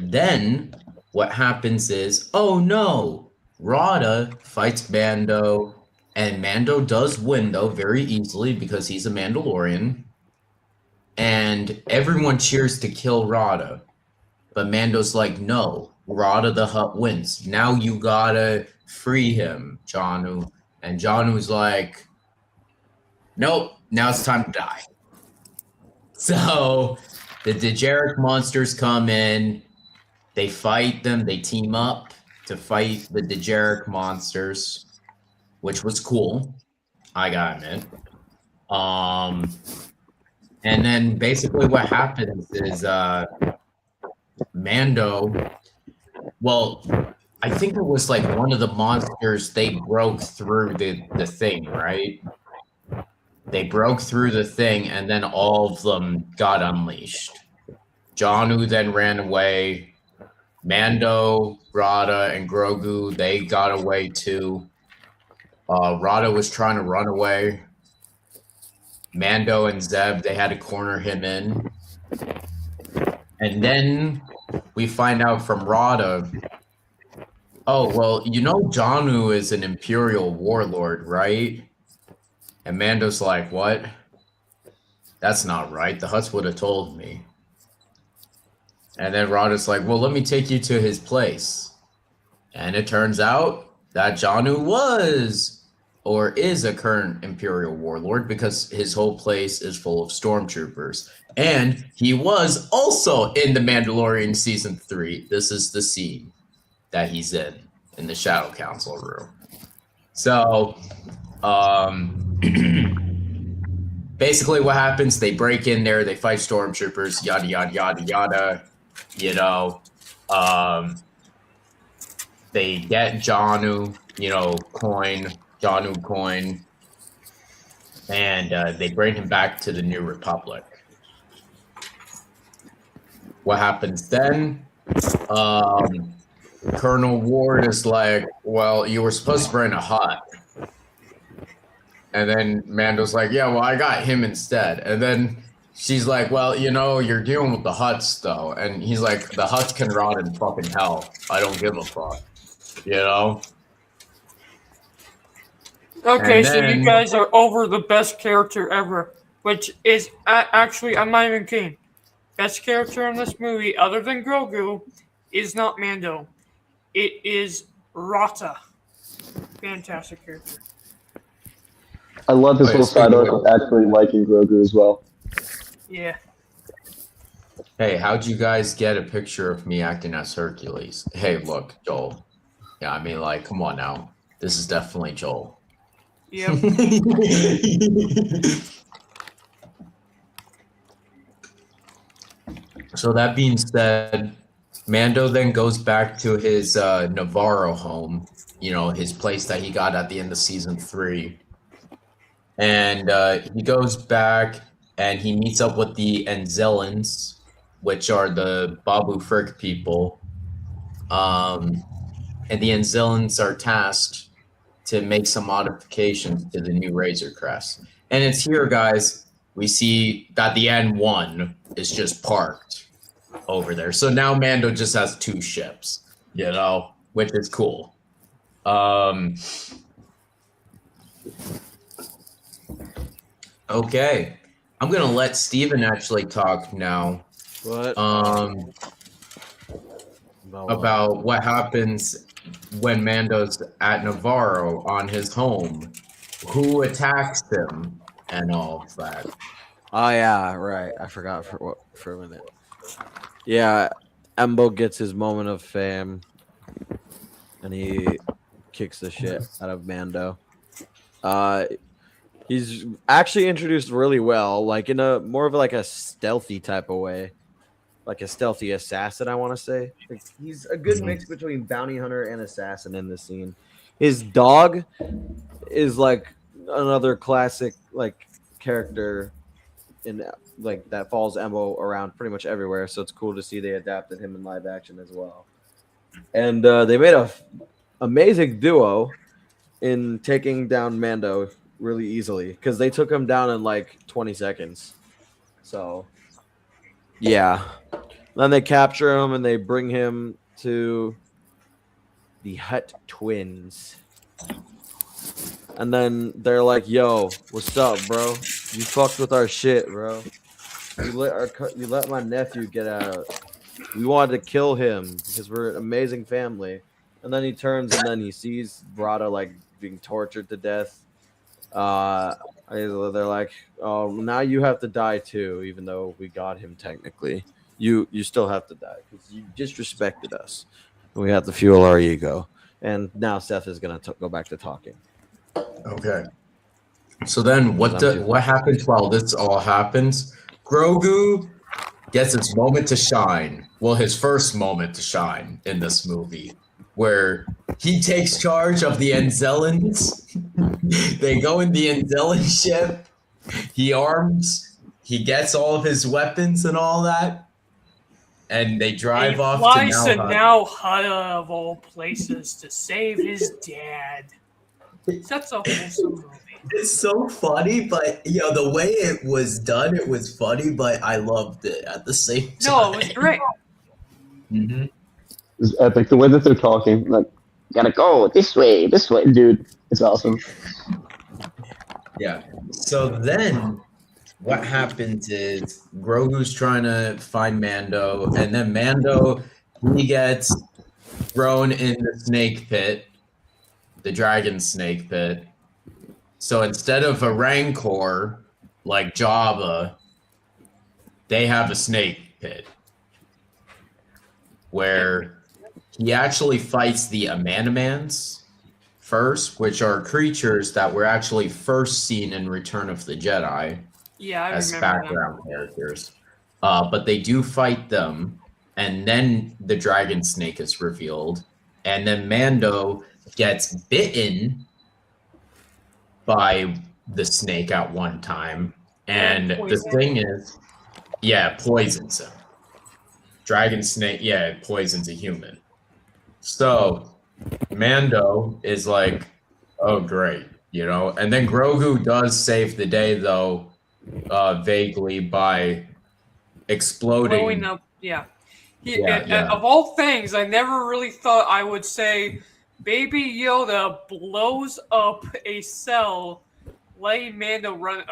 then what happens is, oh no, Rada fights Mando, And Mando does win, though, very easily because he's a Mandalorian. And everyone cheers to kill Rada. But Mando's like, no, Rada the Hutt wins. Now you gotta free him, Janu. And Janu's like, nope, now it's time to die. So the Dejarik monsters come in. They fight them. They team up to fight the Dejarik monsters, which was cool. I gotta admit. And then basically what happens is Mando, well, I think it was like one of the monsters, they broke through the thing, right? They broke through the thing and then all of them got unleashed. Janu then ran away. Mando, Rada, and Grogu, they got away too. Rada was trying to run away. Mando and Zeb, they had to corner him in. And then we find out from Rada, oh, well, you know Janu is an Imperial warlord, right? And Mando's like, what? That's not right. The Hutts would have told me. And then Rada's like, well, let me take you to his place. And it turns out that Janu was or is a current Imperial warlord because his whole place is full of stormtroopers. And he was also in The Mandalorian Season 3. This is the scene that he's in the Shadow Council room. So, basically what happens, they break in there, they fight stormtroopers, yada, yada, yada, yada. You know, they get Janu, Janu coin, and they bring him back to the New Republic. What happens then? Colonel Ward is like, well, you were supposed to bring a Hutt. And then Mando's like, yeah, well, I got him instead. And then she's like, well, you're dealing with the Hutts, though. And he's like, the Hutts can rot in fucking hell. I don't give a fuck. Okay, And so then- you guys are over the best character ever, which is actually, I'm not even kidding. Best character in this movie, other than Grogu, is not Mando. It is Rata. Fantastic character. I love his little side arc with actually liking Grogu as well. Yeah. Hey, how'd you guys get a picture of me acting as Hercules? Hey, look, Joel. Yeah, I mean, like, come on now. This is definitely Joel. Yep. So that being said, Mando then goes back to his Navarro home, his place that he got at the end of season 3. And he goes back and he meets up with the Anzellans, which are the Babu Frick people. And the Anzellans are tasked to make some modifications to the new Razor Crest. And it's here, guys, we see that the N1 is just parked over there. So now Mando just has 2 ships, which is cool. Okay. I'm going to let Stephan actually talk now. What? About what happens when Mando's at Navarro on his home, who attacks him, and all of that. Oh yeah, right. I forgot for a minute. Yeah, Embo gets his moment of fame, and he kicks the shit out of Mando. He's actually introduced really well, like in a more of like a stealthy type of way. Like a stealthy assassin, I want to say. Like, he's a good mix between bounty hunter and assassin in this scene. His dog is like another classic like character in like that follows Embo around pretty much everywhere. So it's cool to see they adapted him in live action as well. And they made a amazing duo in taking down Mando really easily because they took him down in like 20 seconds. So yeah. Then they capture him and they bring him to the Hutt twins. And then they're like, "Yo, what's up, bro? You fucked with our shit, bro. You let my nephew get out. We wanted to kill him because we're an amazing family." And then he turns and then he sees Brada like being tortured to death. They're like, "Oh, now you have to die too, even though we got him technically. You still have to die because you disrespected us. We have to fuel our ego." And now Seth is gonna go back to talking. Okay. So then what happens while this all happens? Grogu gets his moment to shine. Well, his first moment to shine in this movie, where he takes charge of the Anzellans. They go in the Anzellan ship. He gets all of his weapons and all that. And they drive off to flies to Now Now Hutta of all places to save his dad. That's a wholesome movie. It's so funny, but the way it was done, it was funny, but I loved it at the same time. No, it was great. Mm-hmm. It's epic. The way that they're talking, like, gotta go this way, dude. It's awesome. Yeah. So then what happens is Grogu's trying to find Mando, and then Mando, he gets thrown in the snake pit, the dragon snake pit. So instead of a Rancor like Jabba, they have a snake pit where he actually fights the Amanamans first, which are creatures that were actually first seen in Return of the Jedi. Yeah, I as remember background characters. But they do fight them, and then the dragon snake is revealed, and then Mando gets bitten by the snake at one time, and the thing is, poisons him. Dragon snake, it poisons a human. So Mando is like, oh great, and then Grogu does save the day though, vaguely by exploding. Blowing up, of all things, I never really thought I would say Baby Yoda blows up a cell, letting Mando run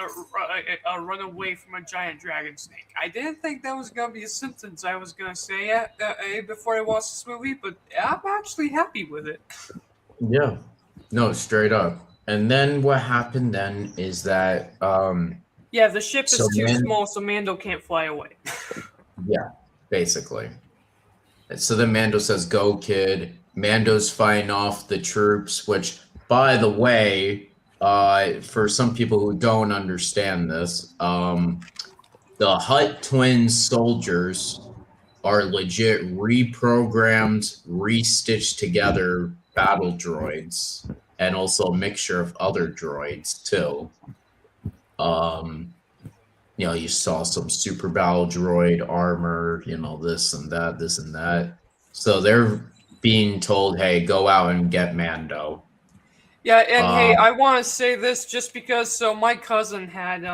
away from a giant dragon snake. I didn't think that was going to be a sentence I was going to say before I watched this movie, but I'm actually happy with it. Yeah. No, straight up. And then what happened then is that... the ship is too small, so Mando can't fly away. Yeah, basically. So then Mando says, go, kid. Mando's fighting off the troops, which, by the way, for some people who don't understand this, the Hutt twins soldiers are legit reprogrammed, restitched together battle droids, and also a mixture of other droids, too. You saw some super battle droid armor, this and that. So they're being told, hey, go out and get Mando. Yeah, and hey, I want to say this just because, so my cousin had,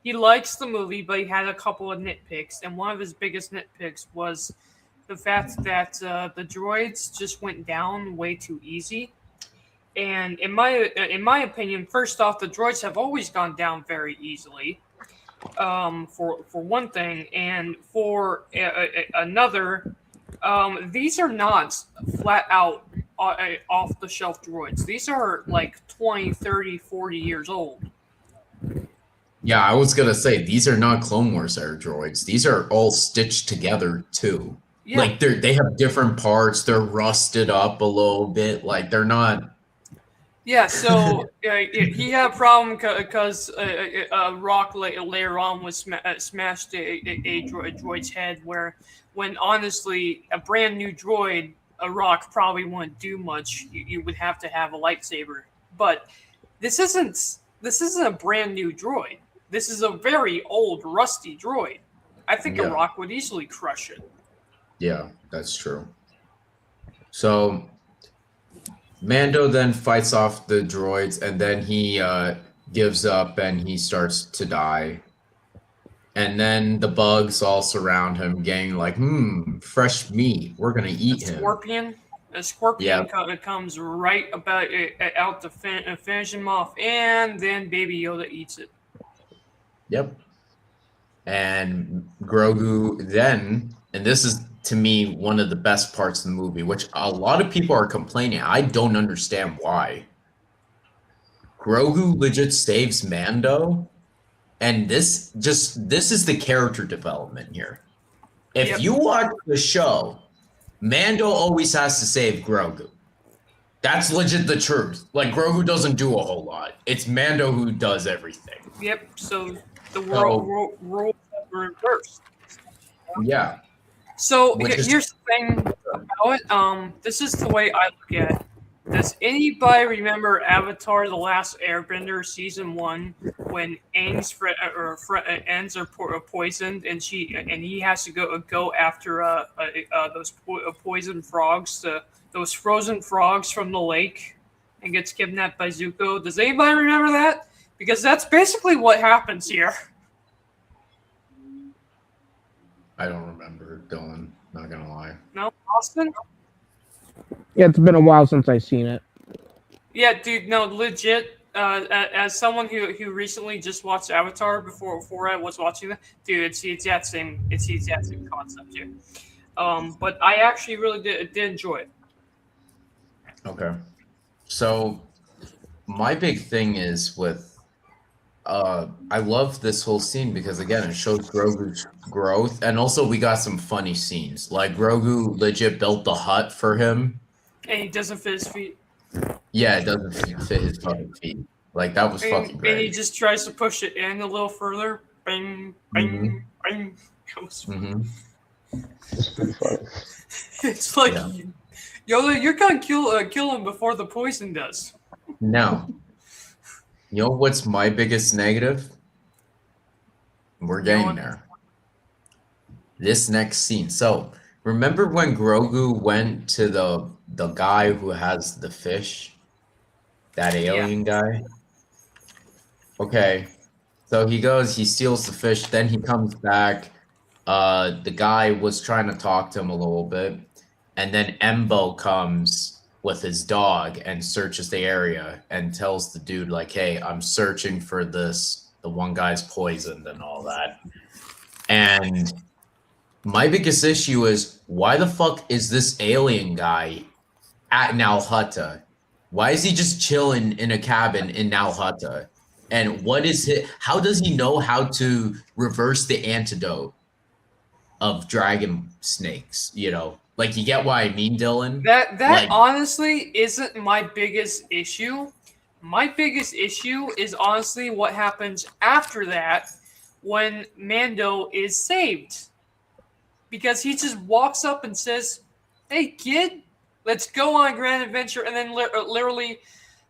he likes the movie, but he had a couple of nitpicks, and one of his biggest nitpicks was the fact that the droids just went down way too easy. And in my opinion, first off, the droids have always gone down very easly, for one thing, and for another, these are not flat out off the shelf droids. These are like 20, 30, 40 years old. Yeah, I was gonna say these are not Clone Wars era droids. These are all stitched together too. Yeah. Like they have different parts. They're rusted up a little bit. Like they're not. Yeah, so he had a problem because a rock later on was smashed a droid's head, when honestly, a brand new droid, a rock probably wouldn't do much. You would have to have a lightsaber. But this isn't a brand new droid. This is a very old, rusty droid. I think a rock would easily crush it. Yeah, that's true. So Mando then fights off the droids, and then he gives up and he starts to die. And then the bugs all surround him, getting like, fresh meat. We're going to eat him. Scorpion? A scorpion comes right about out to finish him off, and then Baby Yoda eats it. Yep. And Grogu then, and this is to me one of the best parts of the movie, which a lot of people are complaining. I don't understand why. Grogu legit saves Mando, and this is the character development here. If you watch the show, Mando always has to save Grogu. That's legit the truth. Like, Grogu doesn't do a whole lot. It's Mando who does everything. Yep, so the roles have reversed. Yeah. So here's the thing about it. This is the way I look at it. Does anybody remember Avatar: The Last Airbender season 1 when Aang's friends are poisoned and he has to go after those poison frogs, those frozen frogs from the lake, and gets kidnapped by Zuko? Does anybody remember that? Because that's basically what happens here. I don't remember, Dylan. Not gonna lie. No, Austin? Yeah, it's been a while since I've seen it. Yeah, dude, no, legit. As someone who recently just watched Avatar before I was watching that, dude, it's that same concept here. But I actually really did enjoy it. Okay. So my big thing is with I love this whole scene because again it shows Grogu's growth, and also we got some funny scenes. Like Grogu legit built the hut for him. And he doesn't fit his feet. Yeah, it doesn't fit his fucking feet. Like that was fucking great. And he just tries to push it in a little further. Bang, bang, bang. It's pretty funny. It's like, Yoda, you're gonna kill him before the poison does. Now, you know what's my biggest negative? We're getting there. This next scene. So, remember when Grogu went to the guy who has the fish? That alien guy? Okay. So he goes, he steals the fish, then he comes back. The guy was trying to talk to him a little bit. And then Embo comes with his dog and searches the area and tells the dude, like, hey, I'm searching for this. The one guy's poisoned and all that. And my biggest issue is, why the fuck is this alien guy at Nalhutta? Why is he just chilling in a cabin in Nalhutta? And what is it? How does he know how to reverse the antidote of dragon snakes? You know, like, you get what I mean, Dylan? That like, honestly isn't my biggest issue. My biggest issue is honestly what happens after that when Mando is saved. Because he just walks up and says, hey, kid, let's go on a grand adventure, and then literally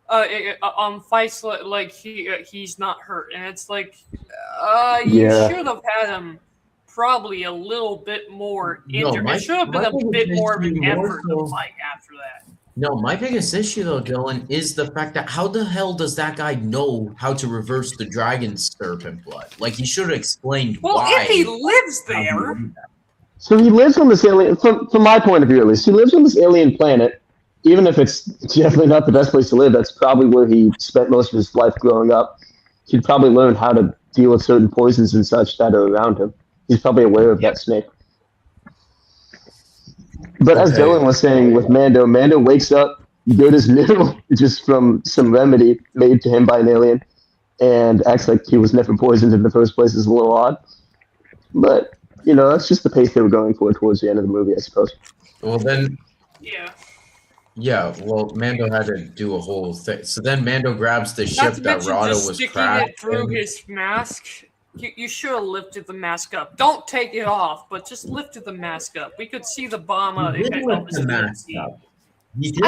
fights like he's not hurt. And it's like, you should have had him probably a little bit more injured. It should have been a bit more of an effort to fight after that. No, my biggest issue, though, Dylan, is the fact that how the hell does that guy know how to reverse the dragon serpent blood? Like, he should have explained why. Well, if he lives there. So he lives on this alien, from my point of view at least, he lives on this alien planet. Even if it's definitely not the best place to live, that's probably where he spent most of his life growing up. He'd probably learn how to deal with certain poisons and such that are around him. He's probably aware of that snake. But as Dylan was saying with Mando, Mando wakes up, good as new, just from some remedy made to him by an alien, and acts like he was never poisoned in the first place is a little odd. But, you know, that's just the pace they were going for towards the end of the movie, I suppose. Well, then... Yeah. Yeah, well, Mando had to do a whole thing. So then Mando grabs the ship that Rado was crashing. It through his mask. You should have lifted the mask up. Don't take it off, but just lifted the mask up. We could see the bomb. I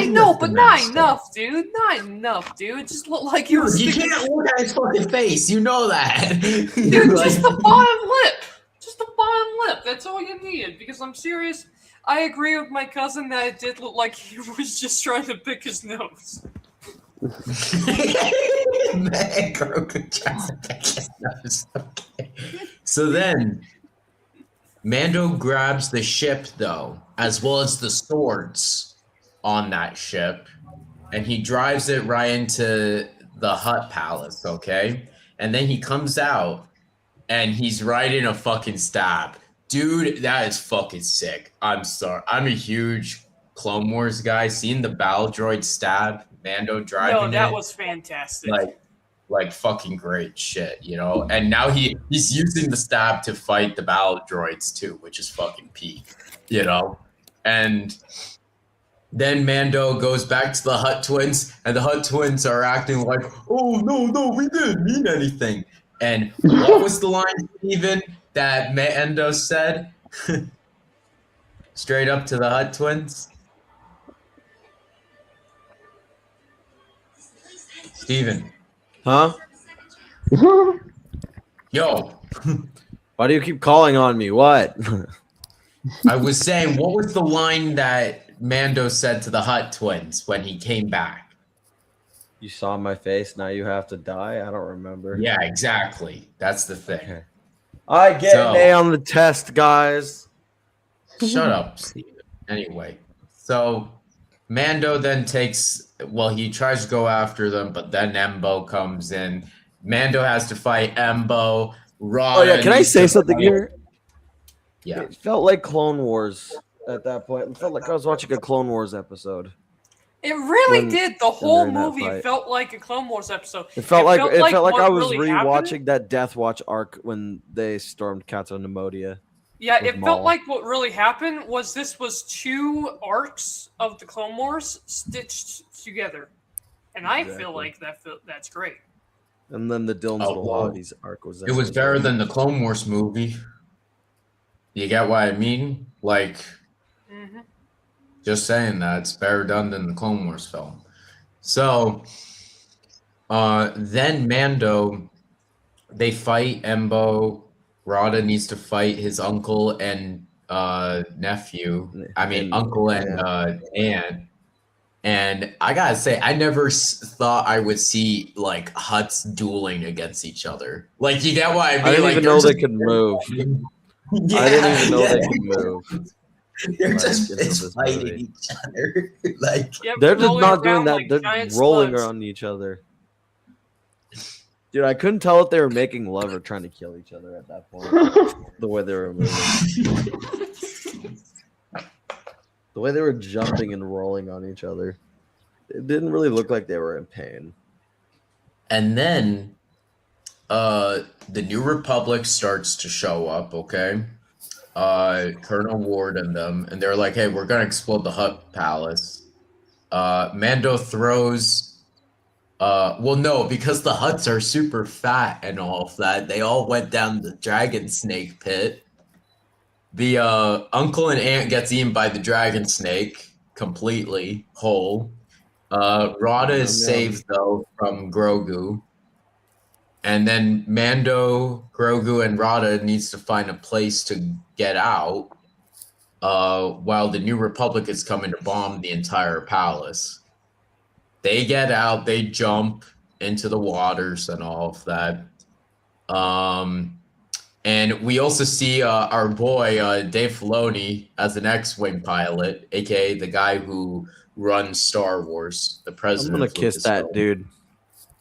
know, but not enough, dude. Not enough, dude. It just looked like you were. You can't look at his fucking face. You know that, dude. Just the bottom lip. Just the bottom lip. That's all you needed. Because I'm serious. I agree with my cousin that it did look like he was just trying to pick his nose. Man, Grogu tries to pick his nose. Okay. So then, Mando grabs the ship, though, as well as the swords on that ship, and he drives it right into the Hutt Palace, okay? And then he comes out, and he's riding a fucking stab. Dude, that is fucking sick. I'm sorry. I'm a huge Clone Wars guy. Seeing the battle droid stab Mando driving that it, was fantastic. like fucking great shit, you know? And now he's using the stab to fight the battle droids too, which is fucking peak, you know? And then Mando goes back to the Hutt twins, and the Hutt twins are acting like, oh, no, we didn't mean anything. And what was the line, Stephen, that Mando said? Straight up to the Hutt twins? Stephen. Huh? Yo. Why do you keep calling on me? What? I was saying, what was the line that Mando said to the Hutt twins when he came back? You saw my face, now you have to die? I don't remember. Yeah, exactly. That's the thing. Okay. I get an A on the test, guys. Shut up, Steven. Anyway, so Mando then he tries to go after them, but then Embo comes in. Mando has to fight Embo. Oh yeah, can I say something here? Yeah. It felt like Clone Wars at that point. It felt like I was watching a Clone Wars episode. It really did. The whole movie fight. Felt like a Clone Wars episode. It felt like I was really rewatching that Death Watch arc when they stormed Cato Nemodia. Yeah, it felt like what really happened was this was two arcs of the Clone Wars stitched together, and I feel like that's great. And then the Dylan's Little Hobbies arc was. It was better than the Clone Wars movie. You get what I mean? Like. Just saying that it's better done than the Clone Wars film. So then Mando, they fight Embo. Rada needs to fight his uncle and nephew. Uncle and aunt. And I gotta say, I never thought I would see like Hutts dueling against each other. Like, you get what I mean? I didn't even know they could move. Yeah, I didn't even know they could move. They're just fighting each other. Like, they're just not doing that. They're rolling around each other. Dude, I couldn't tell if they were making love or trying to kill each other at that point. The way they were moving. The way they were jumping and rolling on each other. It didn't really look like they were in pain. And then the New Republic starts to show up, okay? Colonel Ward and them, and they're like, hey, we're gonna explode the Hutt Palace. Mando throws because the Hutts are super fat and all of that, they all went down the dragon snake pit. The uncle and aunt gets eaten by the dragon snake completely whole. Rada is saved though from Grogu. And then Mando, Grogu, and Rada needs to find a place to get out while the New Republic is coming to bomb the entire palace. They get out, they jump into the waters and all of that. And we also see our boy, Dave Filoni, as an X-Wing pilot, a.k.a. the guy who runs Star Wars, the president. I'm going to kiss that dude.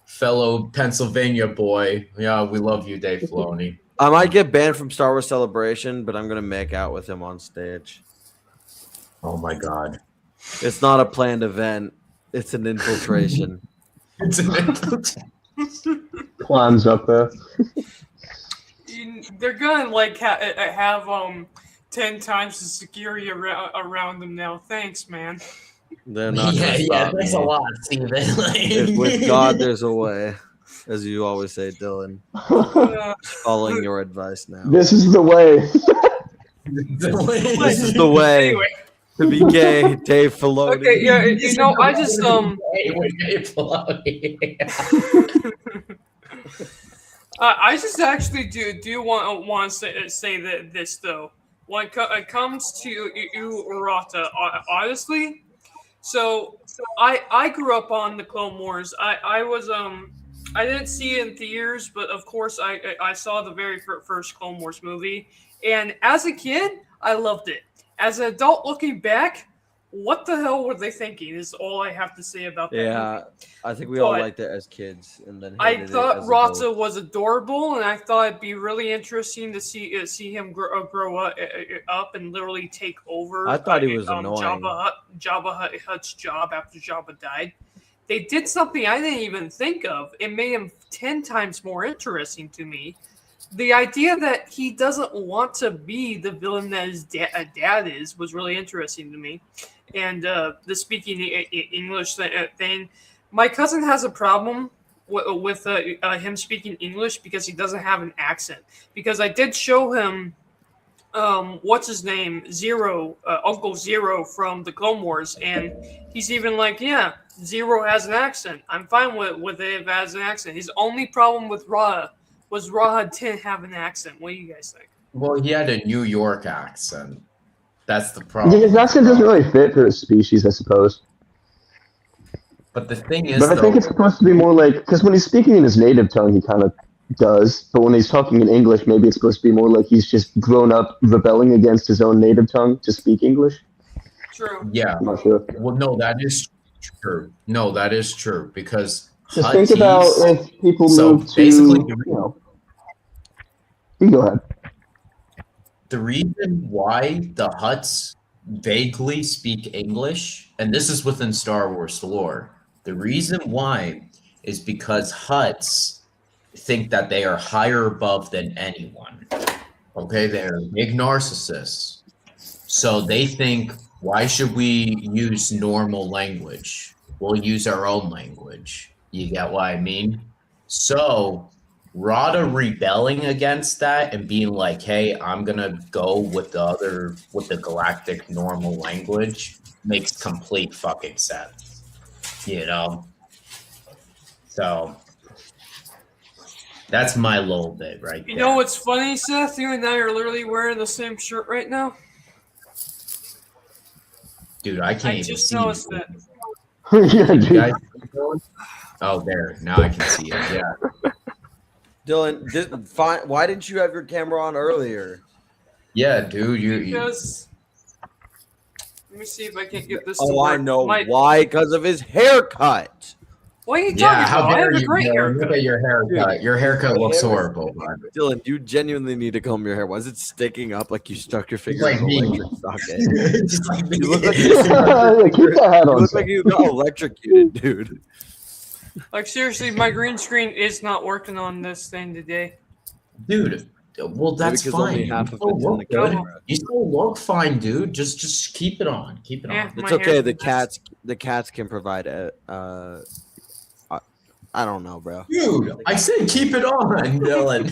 Fellow Pennsylvania boy. Yeah, we love you, Dave Filoni. I might get banned from Star Wars Celebration, but I'm going to make out with him on stage. Oh, my God. It's not a planned event. It's an infiltration. It's an infiltration. Climbs up there. They're gonna like have 10 times the security around them now. Thanks, man. They're not. Yeah, there's a lot, Steven. With God, there's a way, as you always say, Dylan. Following your advice now. This is the way. This is the way. Anyway. To be gay, Dave Filoni. Okay, yeah, I just I just actually do want to say that this though, when it comes to Urata, honestly, so I grew up on the Clone Wars. I was I didn't see it in theaters, but of course I saw the very first Clone Wars movie, and as a kid I loved it. As an adult looking back, what the hell were they thinking? Is all I have to say about that movie. I think we all But liked it as kids, and then I hated thought it as Rata adults. was adorable, and I thought it'd be really interesting to see him grow up and literally take over. I thought he was annoying. Jabba Hutt's job after Jabba died. They did something I didn't even think of. It made him 10 times more interesting to me. The idea that he doesn't want to be the villain that his dad is was really interesting to me. And the speaking English thing, my cousin has a problem with him speaking English because he doesn't have an accent. Because I did show him, what's his name, Zero, Uncle Zero from the Clone Wars, and he's even like, yeah, Zero has an accent. I'm fine with it if it has an accent. His only problem with Raha was Raha didn't have an accent. What do you guys think? Well, he had a New York accent. That's the Yeah, problem. his accent doesn't really fit for his species, I suppose. But the thing is, But I think it's supposed to be more like, because when he's speaking in his native tongue, he kind of does. But when he's talking in English, maybe it's supposed to be more like he's just grown up rebelling against his own native tongue to speak English. True. yeah. I'm not sure. Well, no, that is true. No, that is true because Just think about if people So, move to, basically, you know. You go ahead. the reason why the Hutts vaguely speak English, and this is within Star Wars lore, the reason why is because Hutts think that they are higher above than anyone. Okay, they're big narcissists. So they think, why should we use normal language? We'll use our own language. You get what I mean? So Rada rebelling against that and being like, hey, I'm gonna go with the galactic normal language makes complete fucking sense. You know? So that's my little bit right there. You know what's funny, Seth? You and I are literally wearing the same shirt right now. Dude, I can't I even just see noticed you. that. Yeah, You dude. guys, oh, there. Now I can see it. Yeah. Dylan, why didn't you have your camera on earlier? Yeah, dude. You Because let me see if I can get this. to Oh, I work. know why. Because of his haircut. What are you talking yeah, about? how I have dare a you, great Dylan? haircut. Look at your haircut. Dude, Your haircut your looks hair is- horrible, bud. Dylan, you genuinely need to comb your hair. Why is it sticking up like you stuck your finger like in an me. electric socket? Just like me. You look like Keep that hat You on. look like you got electrocuted, dude. Like seriously, my green screen is not working on this thing today. Dude, well, that's because fine. only half You of still it's in look the good. camera. You still look fine, dude. Just keep it on. Keep it Yeah. on. It's My okay. hair's The cats can provide it. I don't know, bro. Dude, I said keep it on, Dylan.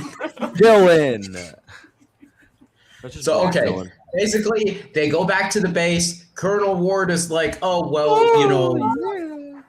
Dylan. Let's just So, go, okay. Dylan. Basically, they go back to the base. Colonel Ward is like, oh, well, you know,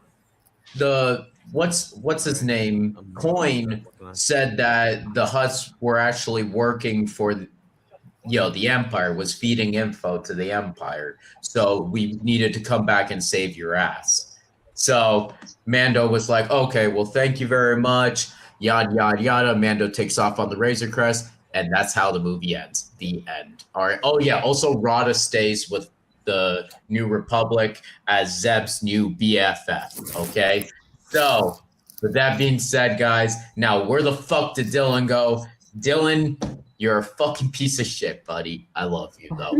the what's his name? Coin said that the Hutts were actually working for the Empire, was feeding info to the Empire. So we needed to come back and save your ass. So Mando was like, okay, well, thank you very much. Yada, yada, yada. Mando takes off on the Razor Crest, and that's how the movie ends. The end. All right. Oh, yeah. Also, Rada stays with the New Republic as Zeb's new BFF. Okay. So, with that being said, guys, now where the fuck did Dylan go? Dylan, you're a fucking piece of shit, buddy. I love you, though.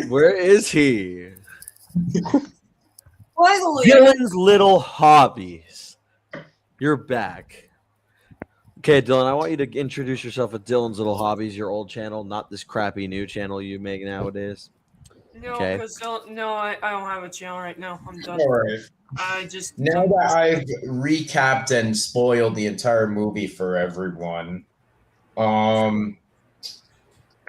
Where is he? Finally, Dylan's little hobbies. You're back. Okay, Dylan, I want you to introduce yourself with Dylan's Little Hobbies, your old channel, not this crappy new channel you make nowadays. no, Okay. because I don't have a channel right now. I'm done. All right. I just Now that I've recapped and spoiled the entire movie for everyone, all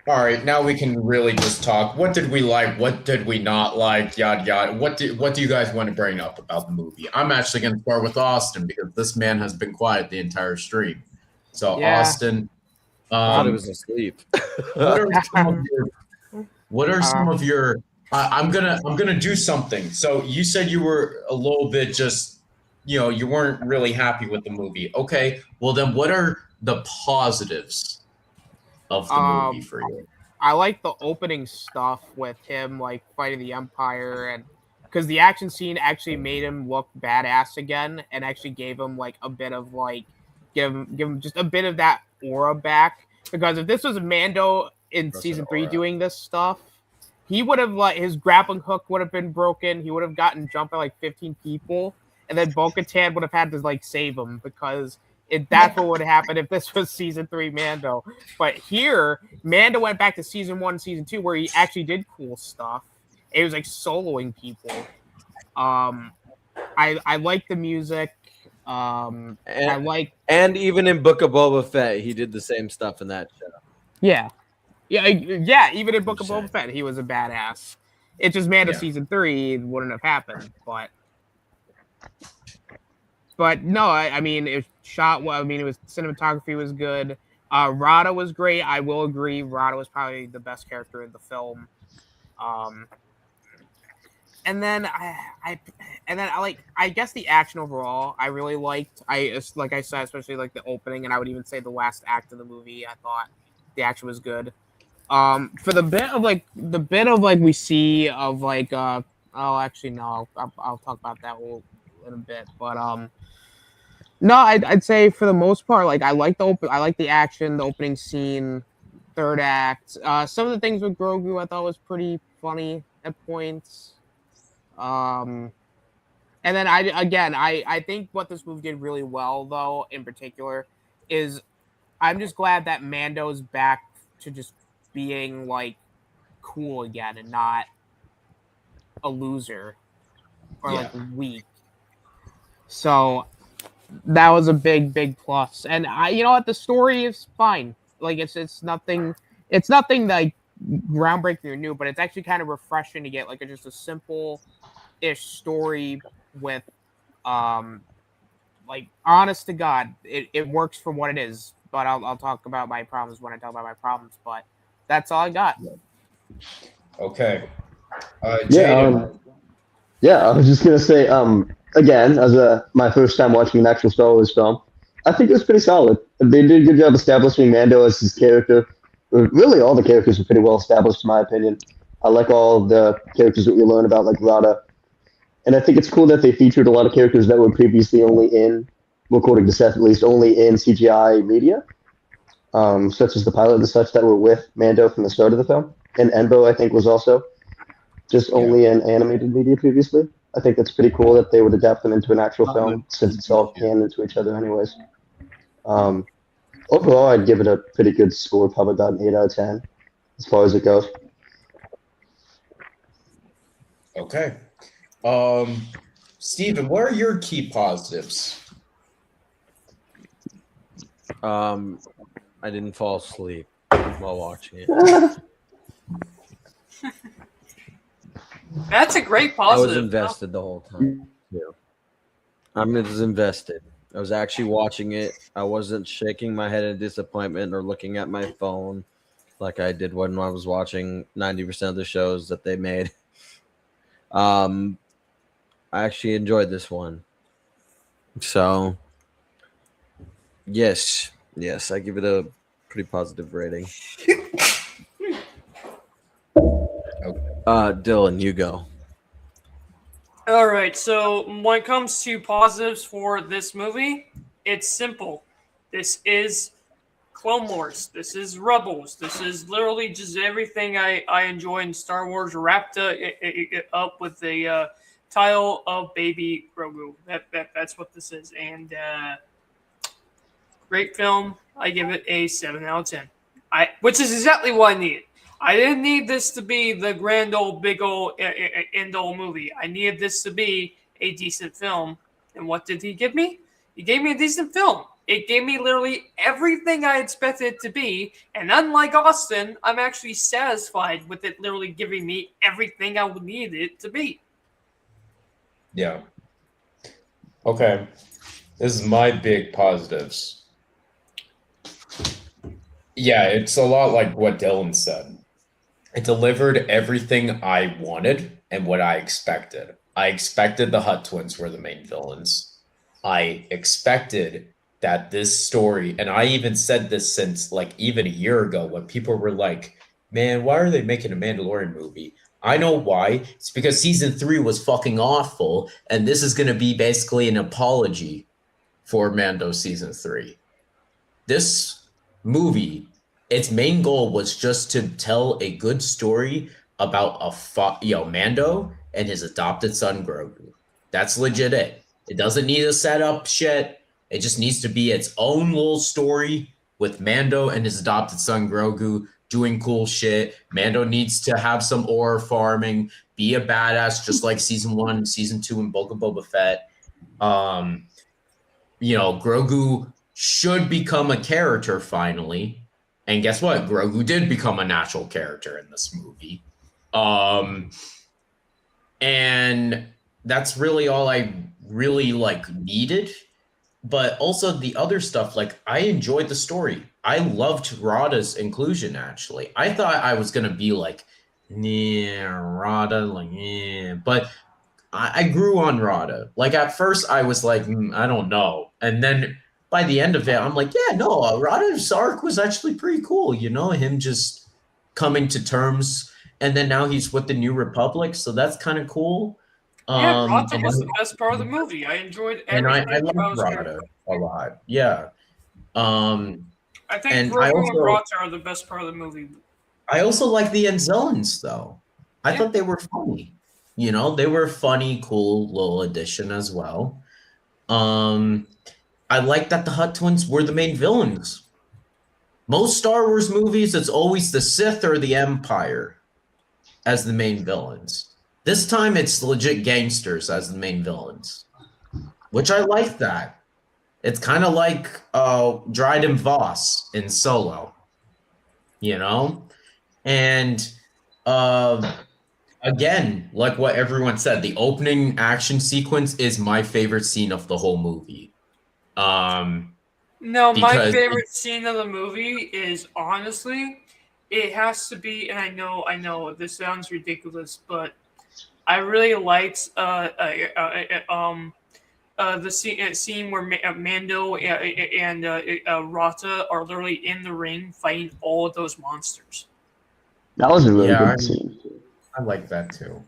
right, now we can really just talk. What did we like? What did we not like? Yada yada. What do you guys want to bring up about the movie? I'm actually going to start with Austin because this man has been quiet the entire stream. So Yeah. Austin, I thought he was asleep. what are some of your? I'm gonna do something. So you said you were a little bit just, you weren't really happy with the movie. Okay, well then, what are the positives of the movie for you? I like the opening stuff with him like fighting the Empire, and because the action scene actually made him look badass again, and actually gave him like a bit of like give him just a bit of that aura back. Because if this was Mando in season 3 doing this stuff, he would have like his grappling hook would have been broken. He would have gotten jumped by like 15 people, and then Bo-Katan would have had to like save him because that's what would happen if this was season 3 Mando. But here, Mando went back to season 1, season 2, where he actually did cool stuff. It was like soloing people. I like the music. And even in Book of Boba Fett, he did the same stuff in that show. Yeah. Even in Book of Boba Fett, he was a badass. It's just Mando season 3 wouldn't have happened, but no, I mean, it shot well. I mean, it was cinematography was good. Rada was great. I will agree. Rada was probably the best character in the film. And then I guess the action overall I really liked. Like I said, especially like the opening, and I would even say the last act of the movie. I thought the action was good. For the bit of like we see of like I'll talk about that in a bit, but no, I'd say for the most part, like I like the action, the opening scene, third act. Some of the things with Grogu I thought was pretty funny at points. And then I think what this movie did really well, though, in particular, is I'm just glad that Mando's back to just being like cool again and not a loser or like weak. So that was a big plus. And you know what, the story is fine. Like it's nothing like groundbreaking or new, but it's actually kind of refreshing to get like just a simple-ish story with like honest to God, it works for what it is. But I'll talk about my problems when I talk about my problems. But that's all I got. Okay. Jaden. I was just gonna say, again, as my first time watching an actual Star Wars film, I think it was pretty solid. They did a good job establishing Mando as his character. Really, all the characters are pretty well established, in my opinion. I like all the characters that we learn about, like Rada. And I think it's cool that they featured a lot of characters that were previously only in, according to Seth at least, only in CGI media, such as the pilot and such that were with Mando from the start of the film. And Enbo, I think, was also just only in animated media previously. I think that's pretty cool that they would adapt them into an actual film, since it's all canon to each other anyways. Overall, I'd give it a pretty good score, probably about an 8 out of 10, as far as it goes. Okay. Stephan, what are your key positives? I didn't fall asleep while watching it. That's a great positive. I was invested the whole time. Yeah. I was invested. I was actually watching it. I wasn't shaking my head in disappointment or looking at my phone like I did when I was watching 90% of the shows that they made. I actually enjoyed this one. So, yes, I give it a pretty positive rating. Dylan, you go. All right, so when it comes to positives for this movie, it's simple. This is Clone Wars. This is Rebels. This is literally just everything I enjoy in Star Wars wrapped up with the title of Baby Grogu. That's what this is. And great film. I give it a 7 out of 10. Which is exactly what I needed. I didn't need this to be the grand old, big old, end old movie. I needed this to be a decent film. And what did he give me? He gave me a decent film. It gave me literally everything I expected it to be. And unlike Austin, I'm actually satisfied with it literally giving me everything I would need it to be. Yeah. Okay. This is my big positives. Yeah, it's a lot like what Dylan said. It delivered everything I wanted and what I expected. I expected the Hutt twins were the main villains. I expected that this story, and I even said this since like even a year ago when people were like, man, why are they making a Mandalorian movie? I know why. It's because season 3 was fucking awful, and this is going to be basically an apology for Mando season 3. This movie, its main goal was just to tell a good story about Mando and his adopted son Grogu. That's legit it. It doesn't need to set up shit. It just needs to be its own little story with Mando and his adopted son Grogu doing cool shit. Mando needs to have some ore farming, be a badass, just like season 1, season 2, and Book of Boba Fett. Grogu should become a character finally. And guess what? Grogu did become a natural character in this movie. And that's really all I really needed. But also the other stuff, I enjoyed the story. I loved Rada's inclusion, actually. I thought I was going to be Rada, but I grew on Rada. At first I was I don't know. And then by the end of it, I'm yeah, no, Rada's arc was actually pretty cool. Him just coming to terms. And then now he's with the New Republic. So that's kind of cool. Yeah, Rada was the best part of the movie. I enjoyed everything. And I love Rada a lot. Yeah. I think Grogu and Rada are the best part of the movie. I also like the Anzellans, though. I thought they were funny. They were a funny, cool little addition as well. I like that the Hutt twins were the main villains. Most Star Wars movies, it's always the Sith or the Empire as the main villains. This time, it's legit gangsters as the main villains, which I like that. It's kind of like Dryden Voss in Solo, And again, like what everyone said, the opening action sequence is my favorite scene of the whole movie. No, my favorite scene of the movie is honestly, it has to be, and I know this sounds ridiculous, but I really liked the scene where Mando and Rata are literally in the ring fighting all of those monsters. That was a really good scene. I like that too.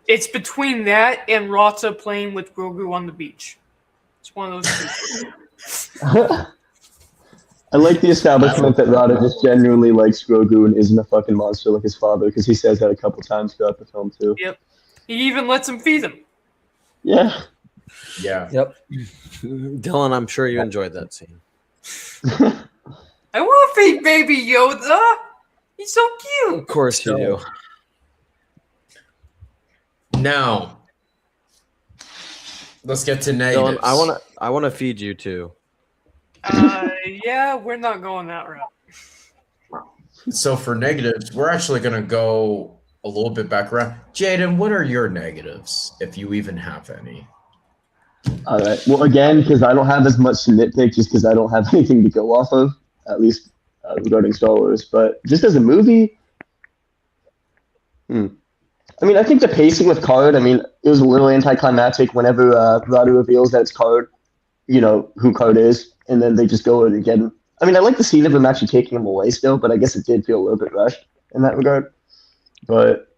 It's between that and Rata playing with Grogu on the beach. It's one of those two. I like the establishment that Rada just genuinely likes Grogu and isn't a fucking monster like his father, because he says that a couple times throughout the film too. Yep. He even lets him feed him. Yeah. Yeah. Yep. Dylan, I'm sure you enjoyed that scene. I want to feed Baby Yoda. He's so cute. Of course you do. Now, let's get to negatives. Dylan, I want to feed you too. Yeah, we're not going that route. So for negatives, we're actually going to go a little bit back around. Jaden, what are your negatives, if you even have any? All right. Well, again, because I don't have as much to nitpick, just because I don't have anything to go off of, at least regarding Star Wars. But just as a movie, I mean, I think the pacing with Card, it was a little anticlimactic whenever Radu reveals that it's Card, who Card is, and then they just go and get him. I like the scene of him actually taking him away still, but I guess it did feel a little bit rushed in that regard. But,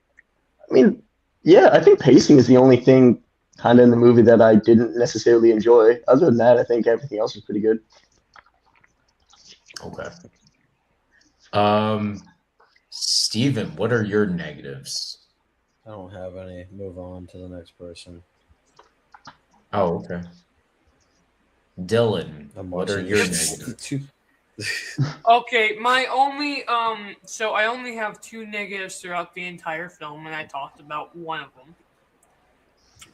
yeah, I think pacing is the only thing kind of in the movie that I didn't necessarily enjoy. Other than that, I think everything else was pretty good. Okay. Stephan, what are your negatives? I don't have any. Move on to the next person. Oh, okay. Dylan, what are your negatives? Okay, my only so I only have 2 negatives throughout the entire film, and I talked about one of them.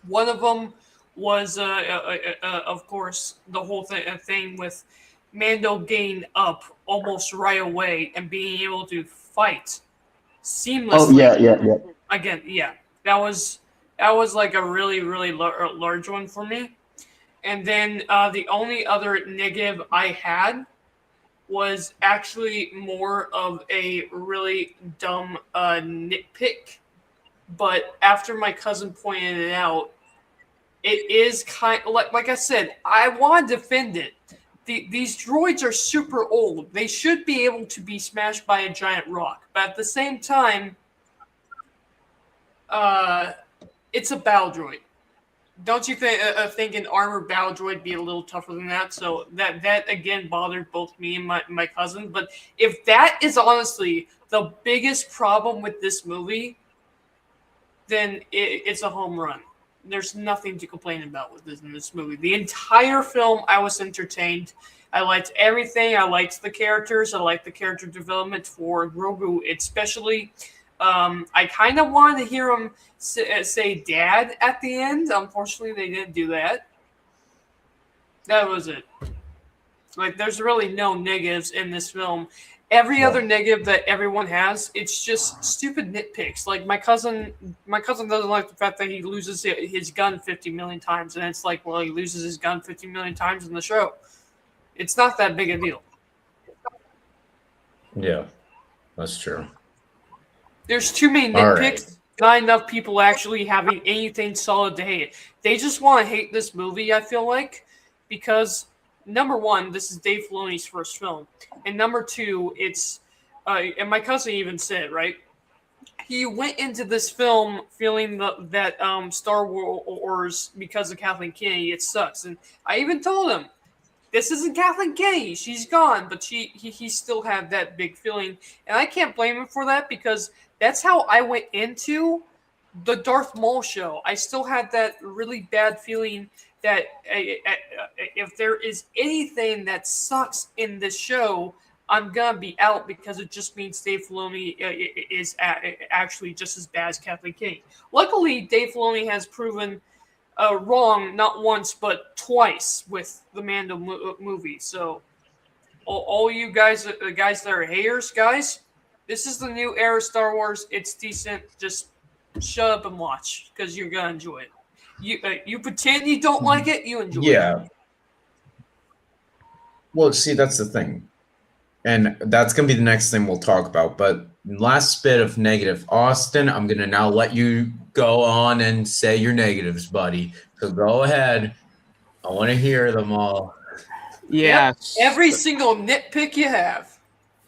One of them was, of course, the whole thing with Mando getting up almost right away and being able to fight seamlessly. Oh yeah. Again, yeah, that was like a really, really large one for me. And then the only other negative I had was actually more of a really dumb nitpick. But after my cousin pointed it out, it is kind of like I said, I want to defend it, these droids are super old. They should be able to be smashed by a giant rock, but at the same time, it's a battle droid. Don't you think an armored battle droid be a little tougher than that? So that again bothered both me and my cousin. But if that is honestly the biggest problem with this movie, then it's a home run. There's nothing to complain about with this in this movie. The entire film, I was entertained. I liked everything. I liked the characters. I liked the character development for Grogu, especially. I kind of wanted to hear him say "Dad" at the end. Unfortunately, they didn't do that. That was it. Like, there's really no negatives in this film. Every other negative that everyone has, it's just stupid nitpicks. Like my cousin doesn't like the fact that he loses his gun 50 million times, and it's like, well, he loses his gun 50 million times in the show. It's not that big a deal. Yeah, that's true. There's too many nitpicks. Not enough people actually having anything solid to hate. They just want to hate this movie, I feel like, because number one, this is Dave Filoni's first film, and number two, it's and my cousin even said, right, he went into this film feeling that Star Wars, because of Kathleen Kennedy, it sucks, and I even told him, this isn't Kathleen Kennedy, she's gone, but he still had that big feeling, and I can't blame him for that, because that's how I went into the Darth Maul show. I still had that really bad feeling that if there is anything that sucks in this show, I'm gonna be out, because it just means Dave Filoni is actually just as bad as Kathleen Kennedy. Luckily, Dave Filoni has proven wrong not once but twice with the Mando movie. So, all you guys, the guys that are haters, guys, this is the new era of Star Wars. It's decent. Just shut up and watch, because you're gonna enjoy it. You pretend you don't like it, you enjoy it. Yeah. Well, see, that's the thing. And that's going to be the next thing we'll talk about. But last bit of negative. Austin, I'm going to now let you go on and say your negatives, buddy. So go ahead. I want to hear them all. Yes. Yep. Every single nitpick you have.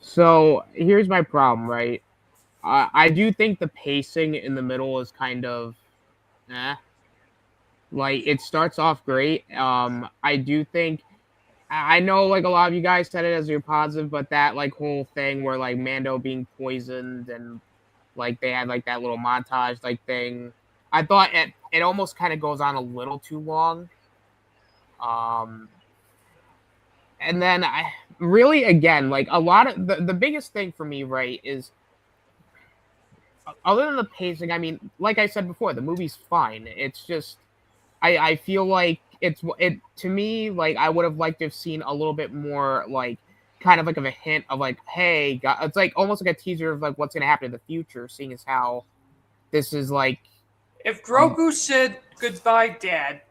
So here's my problem, right? I do think the pacing in the middle is kind of, like, it starts off great. I do think, I know, like, a lot of you guys said it as your positive, but that, like, whole thing where, like, Mando being poisoned and, like, they had, like, that little montage, like, thing, I thought it almost kind of goes on a little too long. And then I really, again, like, a lot of the biggest thing for me, right, is other than the pacing, I mean, like I said before, the movie's fine. It's just, I feel like it to me, like, I would have liked to have seen a little bit more, like, kind of like of a hint of, like, hey, God, it's like almost like a teaser of, like, what's going to happen in the future, seeing as how this is, like, if Grogu said goodbye, Dad,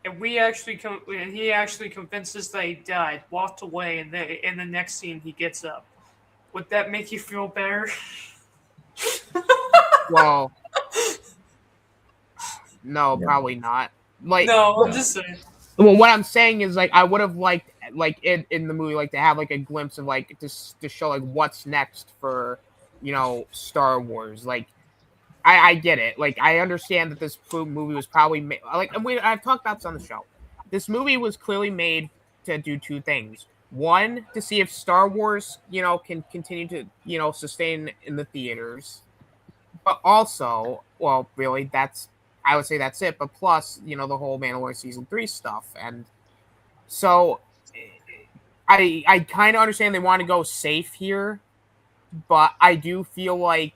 and he actually convinces that he died, walked away, and in the next scene he gets up, would that make you feel better? Well, no, probably not. Like, no, I'm just saying. Well, what I'm saying is, like, I would have liked, like, in the movie, like, to have, like, a glimpse of, like, to show, like, what's next for, you know, Star Wars. Like, I get it. Like, I understand that this movie was probably made, like, I've talked about this on the show. This movie was clearly made to do two things. One, to see if Star Wars, you know, can continue to, you know, sustain in the theaters. But also, well, really, I would say that's it. But plus, you know, the whole Mandalorian Season 3 stuff. And so I kind of understand they want to go safe here. But I do feel like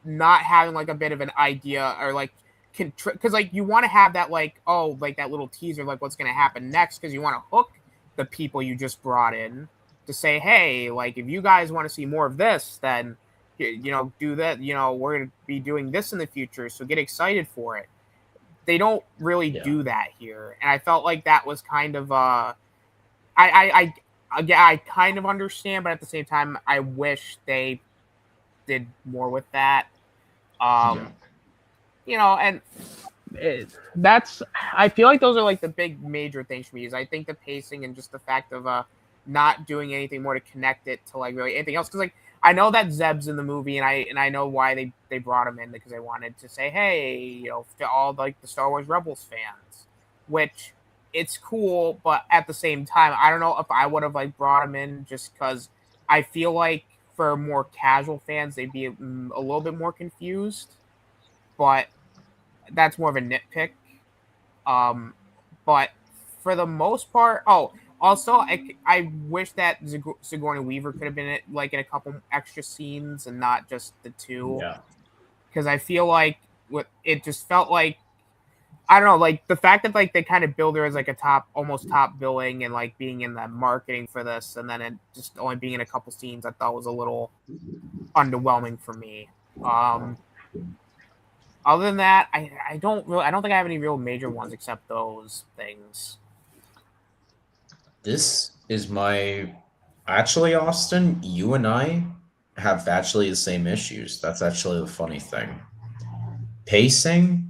not having, like, a bit of an idea or, like, because, like, you want to have that, like, oh, like, that little teaser, like, what's going to happen next, because you want to hook the people you just brought in to say, hey, like, if you guys want to see more of this, then, you know, do that. You know, we're going to be doing this in the future, so get excited for it. They don't really do that here, and I felt like that was kind of I kind of understand, but at the same time, I wish they did more with that. You know, and I feel like those are like the big major things for me. Is I think the pacing and just the fact of not doing anything more to connect it to like really anything else. Because like I know that Zeb's in the movie, and I know why they brought him in, because they wanted to say, hey, to all like the Star Wars Rebels fans, which it's cool, but at the same time, I don't know if I would have like brought him in just because I feel like for more casual fans they'd be a little bit more confused, but that's more of a nitpick. But for the most part, also I wish that Sigourney Weaver could have been like in a couple extra scenes and not just the two. Yeah. Because I feel like it just felt like, I don't know, like the fact that like they kind of build her as like a almost top billing and like being in the marketing for this, and then it just only being in a couple scenes, I thought was a little underwhelming for me. Other than that, I don't think I have any real major ones except those things. This is actually, Austin, you and I have actually the same issues. That's actually the funny thing. Pacing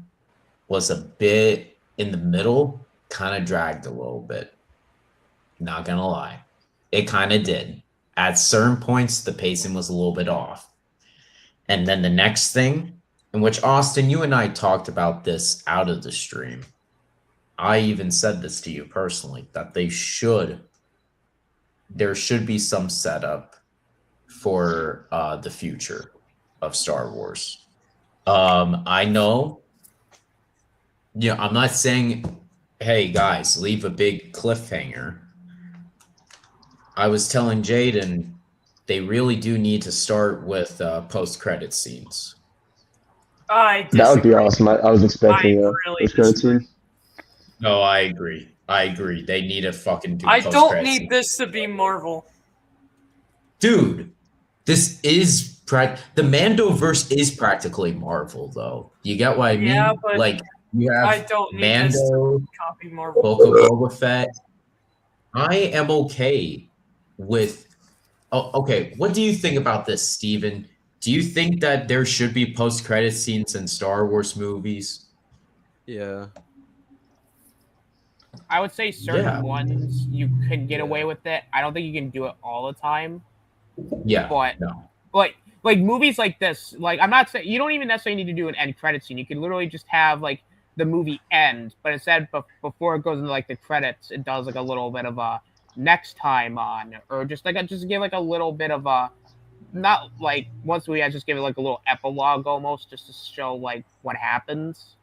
was a bit in the middle, kind of dragged a little bit. Not gonna lie. It kind of did. At certain points, the pacing was a little bit off. And then the next thing, in which, Austin, you and I talked about this out of the stream. I even said this to you personally, that there should be some setup for the future of Star Wars. I know, I'm not saying, hey guys, leave a big cliffhanger. I was telling Jaden they really do need to start with post-credit scenes. That would be awesome. I was expecting a post-credit scene. No, I agree. They need to fucking do I post-credit don't need scenes. this to be Marvel. Dude, this is the Mandoverse is practically Marvel, though. You get what I mean? Yeah, but like you have I don't need this Mando, to copy Marvel. Boba Fett. I am okay with. Oh, okay. What do you think about this, Stephen? Do you think that there should be post-credit scenes in Star Wars movies? Yeah. I would say certain ones you can get away with it. I don't think you can do it all the time. Yeah. But no. Like movies like this, like I'm not saying you don't even necessarily need to do an end credit scene. You can literally just have like the movie end, but instead before it goes into like the credits, it does like a little bit of a next time on, or just give like a little bit of a, not like once we just give it like a little epilogue almost, just to show like what happens.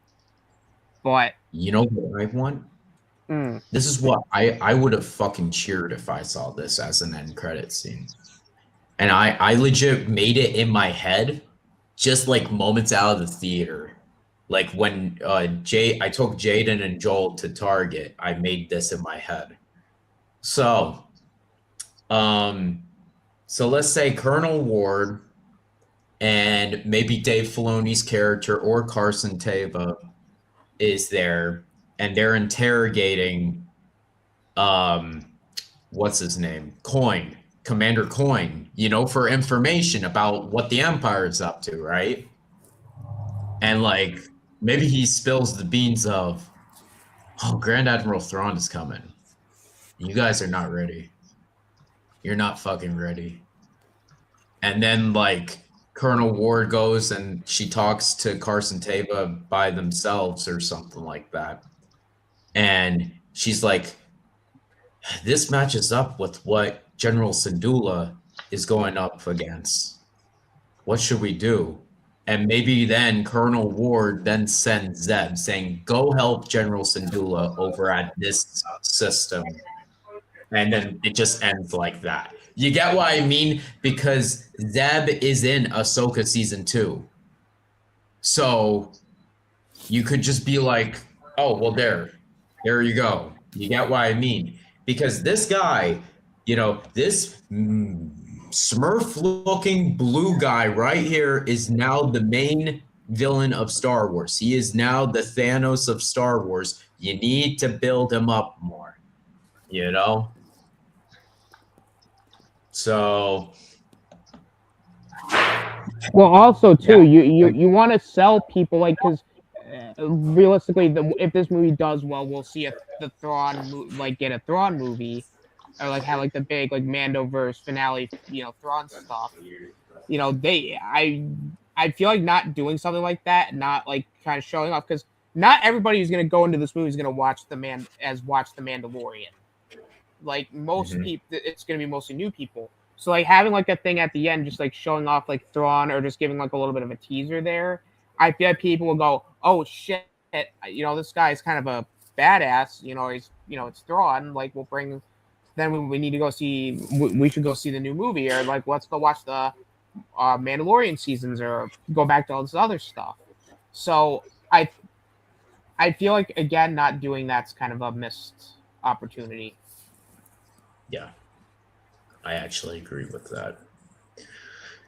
But you know what I want? This is what I would have fucking cheered if I saw this as an end credit scene. And I legit made it in my head, just like moments out of the theater. Like when I took Jaden and Joel to Target, I made this in my head. So let's say Colonel Ward and maybe Dave Filoni's character or Carson Teva is there, and they're interrogating what's his name? Commander Coin, for information about what the Empire is up to, right? And like maybe he spills the beans of, Grand Admiral Thrawn is coming. You guys are not ready. You're not fucking ready. And then like Colonel Ward goes and she talks to Carson Teva by themselves or something like that. And she's like, this matches up with what General Syndulla is going up against. What should we do? And maybe then Colonel Ward then sends Zeb saying, go help General Syndulla over at this system. And then it just ends like that. You get what I mean? Because Zeb is in Ahsoka season 2. So you could just be like, oh, well, there you go. You get what I mean? Because this guy, this Smurf-looking blue guy right here is now the main villain of Star Wars. He is now the Thanos of Star Wars. You need to build him up more, So, well, also too, you want to sell people, like, because realistically, if this movie does well, we'll see the Thrawn get a Thrawn movie, or like have like the big like Mandoverse finale, Thrawn stuff. I feel like not doing something like that, not like kind of showing off, because not everybody who's gonna go into this movie is gonna watch the Mandalorian. Like most people, it's gonna be mostly new people. So like having like a thing at the end, just like showing off like Thrawn, or just giving like a little bit of a teaser there, I feel like people will go, "Oh shit, this guy's kind of a badass." It's Thrawn. Like we'll bring. Then we need to go see. We should go see the new movie, or like let's go watch the Mandalorian seasons, or go back to all this other stuff. So I feel like, again, not doing that's kind of a missed opportunity. Yeah, I actually agree with that.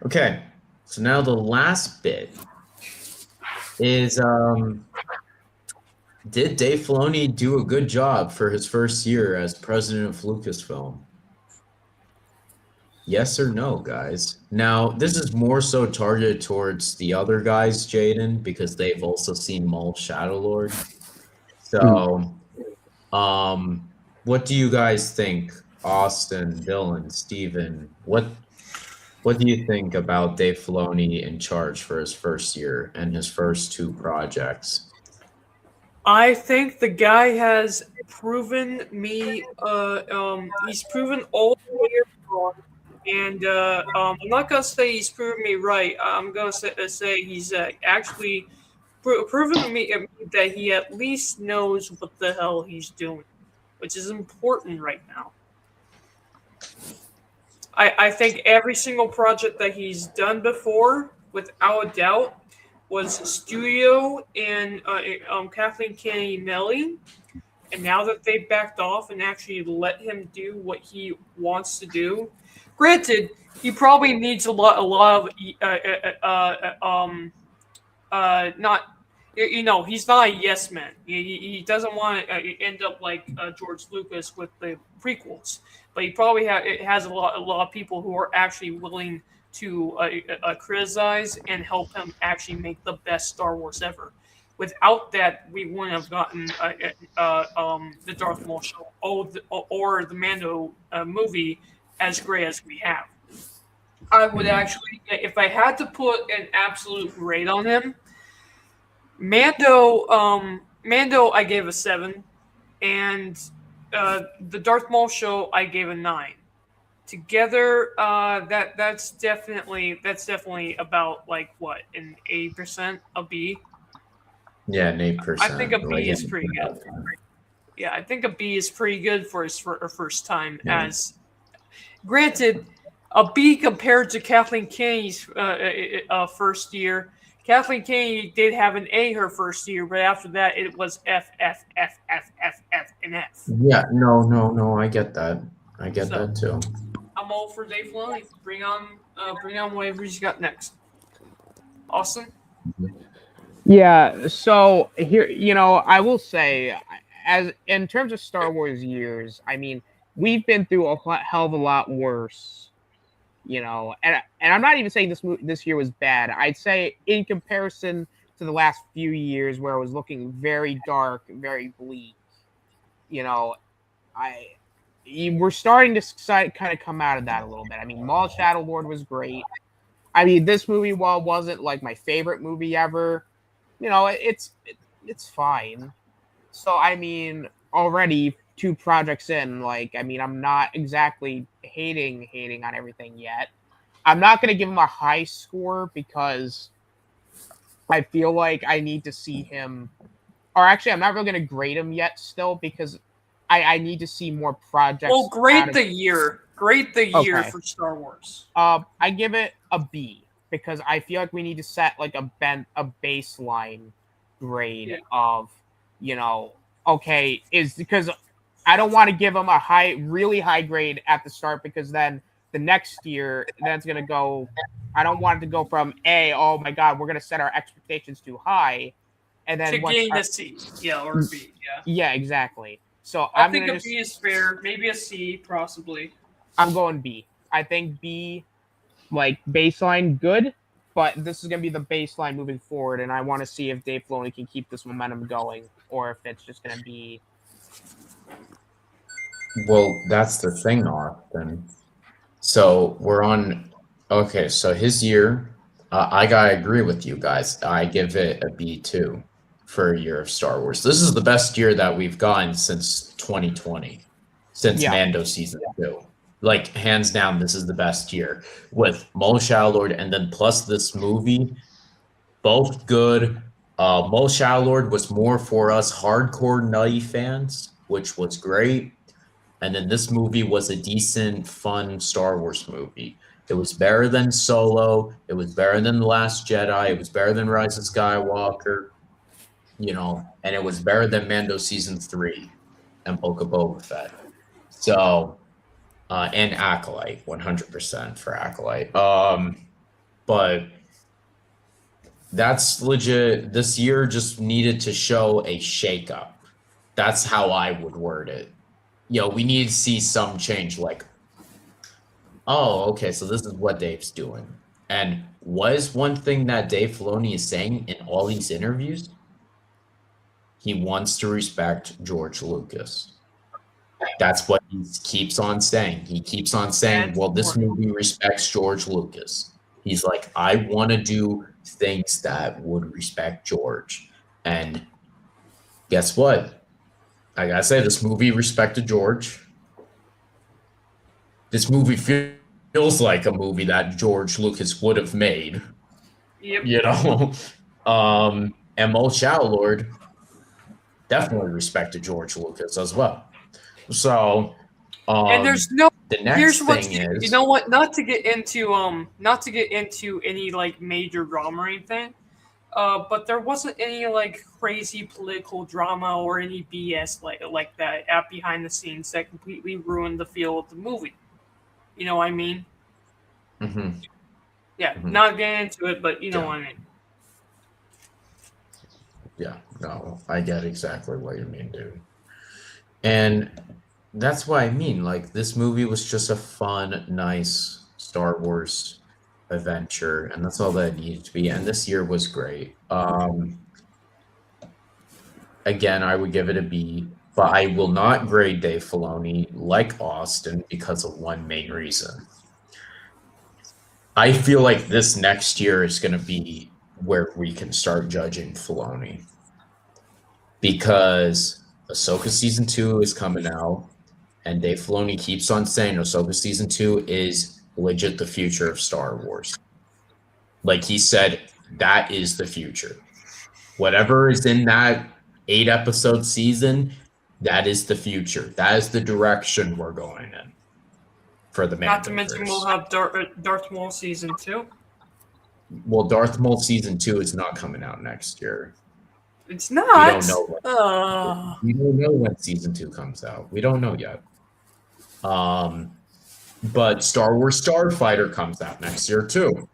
Okay, so now the last bit is did Dave Filoni do a good job for his first year as president of Lucasfilm? Yes or no, guys? Now, this is more so targeted towards the other guys, Jaden, because they've also seen Maul Shadowlord. So, what do you guys think? Austin, Dylan, Stephan, what do you think about Dave Filoni in charge for his first year and his first two projects? I think the guy has proven me. He's proven all the way wrong, and I'm not gonna say he's proven me right. I'm gonna say he's actually proven me that he at least knows what the hell he's doing, which is important right now. I think every single project that he's done before, without a doubt, was studio and Kathleen Kennedy Melly. And now that they backed off and actually let him do what he wants to do, granted, he probably needs a lot of not. He's not a yes man. He doesn't want to end up like George Lucas with the prequels, but he probably has a lot of people who are actually willing to criticize and help him actually make the best Star Wars ever. Without that, we wouldn't have gotten the Darth Maul show or the Mando movie as great as we have. I would actually, if I had to put an absolute grade on him, Mando, I gave a 7, and the Darth Maul show I gave a 9. Together, that's definitely about like what, an 8%, a B. Yeah, an 8%. I think a B is pretty good. Yeah, I think a B is pretty good for his first time. Yeah. As granted, a B compared to Kathleen Kennedy's first year. Kathleen Kennedy did have an A her first year, but after that it was F, F, F, F, F, F, and F. Yeah, no, I get that. I get that too. I'm all for Dave Filoni. Bring on whatever he's got next. Austin? Yeah, so here, I will say, as in terms of Star Wars years, I mean, we've been through a hell of a lot worse. And I'm not even saying this year was bad. I'd say in comparison to the last few years where it was looking very dark, very bleak, we're starting to kind of come out of that a little bit. I mean, Maul Shadowlord was great. I mean, this movie, while it wasn't like my favorite movie ever, it's fine. So, I mean, already 2 projects in, I'm not exactly hating on everything yet. I'm not going to give him a high score because I feel like I need to see him, or actually I'm not really going to grade him yet still because I need to see more projects. Well, grade the year for Star Wars. I give it a B because I feel like we need to set like a baseline grade of, okay, is because I don't want to give them a really high grade at the start because then the next year, that's going to go. I don't want it to go from A, oh my God, we're going to set our expectations too high, and then to gain a C, or a B, yeah, exactly. So I think a B is fair, maybe a C, possibly. I'm going B. I think B, like baseline, good. but this is going to be the baseline moving forward, and I want to see if Dave Filoni can keep this momentum going, or if it's just going to be. Well, that's the thing, Austin. So we're on. Okay, so his year, I gotta agree with you guys. I give it a B2 for a year of Star Wars. This is the best year that we've gotten since 2020, since Yeah. Mando season 2. Like hands down, this is the best year with Maul Lord, and then plus this movie, both good. Maul Lord was more for us hardcore nutty fans, which was great. And then this movie was a decent, fun Star Wars movie. It was better than Solo. It was better than The Last Jedi. It was better than Rise of Skywalker. You know, and it was better than Mando Season 3 and Book of Boba Fett. So, and Acolyte, 100% for Acolyte. But that's legit. This year just needed to show a shakeup. That's how I would word it. You know, we need to see some change, like, oh, okay, so this is what Dave's doing. And what is one thing that Dave Filoni is saying in all these interviews? He wants to respect George Lucas. That's what he keeps on saying. He keeps on saying, well, this movie respects George Lucas. He's like, I want to do things that would respect George. And guess what? I gotta say, this movie respected George. This movie feels like a movie that George Lucas would have made. Yep. You know? And Maul Lord definitely respected George Lucas as well. So, and there's no. the next Here's what thing is, you know what? Not to get into any like major drama or anything. But there wasn't any like crazy political drama or any BS like that at behind the scenes that completely ruined the feel of the movie. You know what I mean? Mm-hmm. Yeah, Mhm. not getting into it, but you know what I mean. Yeah, no, I get exactly what you mean, dude. And that's what I mean. Like, this movie was just a fun, nice Star Wars adventure, and that's all that it needed to be. And this year was great. Again, I would give it a B, but I will not grade Dave Filoni like Austin because of one main reason. I feel like this next year is going to be where we can start judging Filoni, because Ahsoka Season 2 is coming out, and Dave Filoni keeps on saying Ahsoka Season 2 is legit the future of Star Wars. Like he said, that is the future. Whatever is in that 8-episode season, that is the future. That is the direction we're going in for the Not to mention Mandoverse. we'll have Darth Maul Season 2. Well, Darth Maul Season 2 is not coming out next year. It's not. We don't know. We don't know when Season 2 comes out. We don't know yet. But Star Wars Starfighter comes out next year too,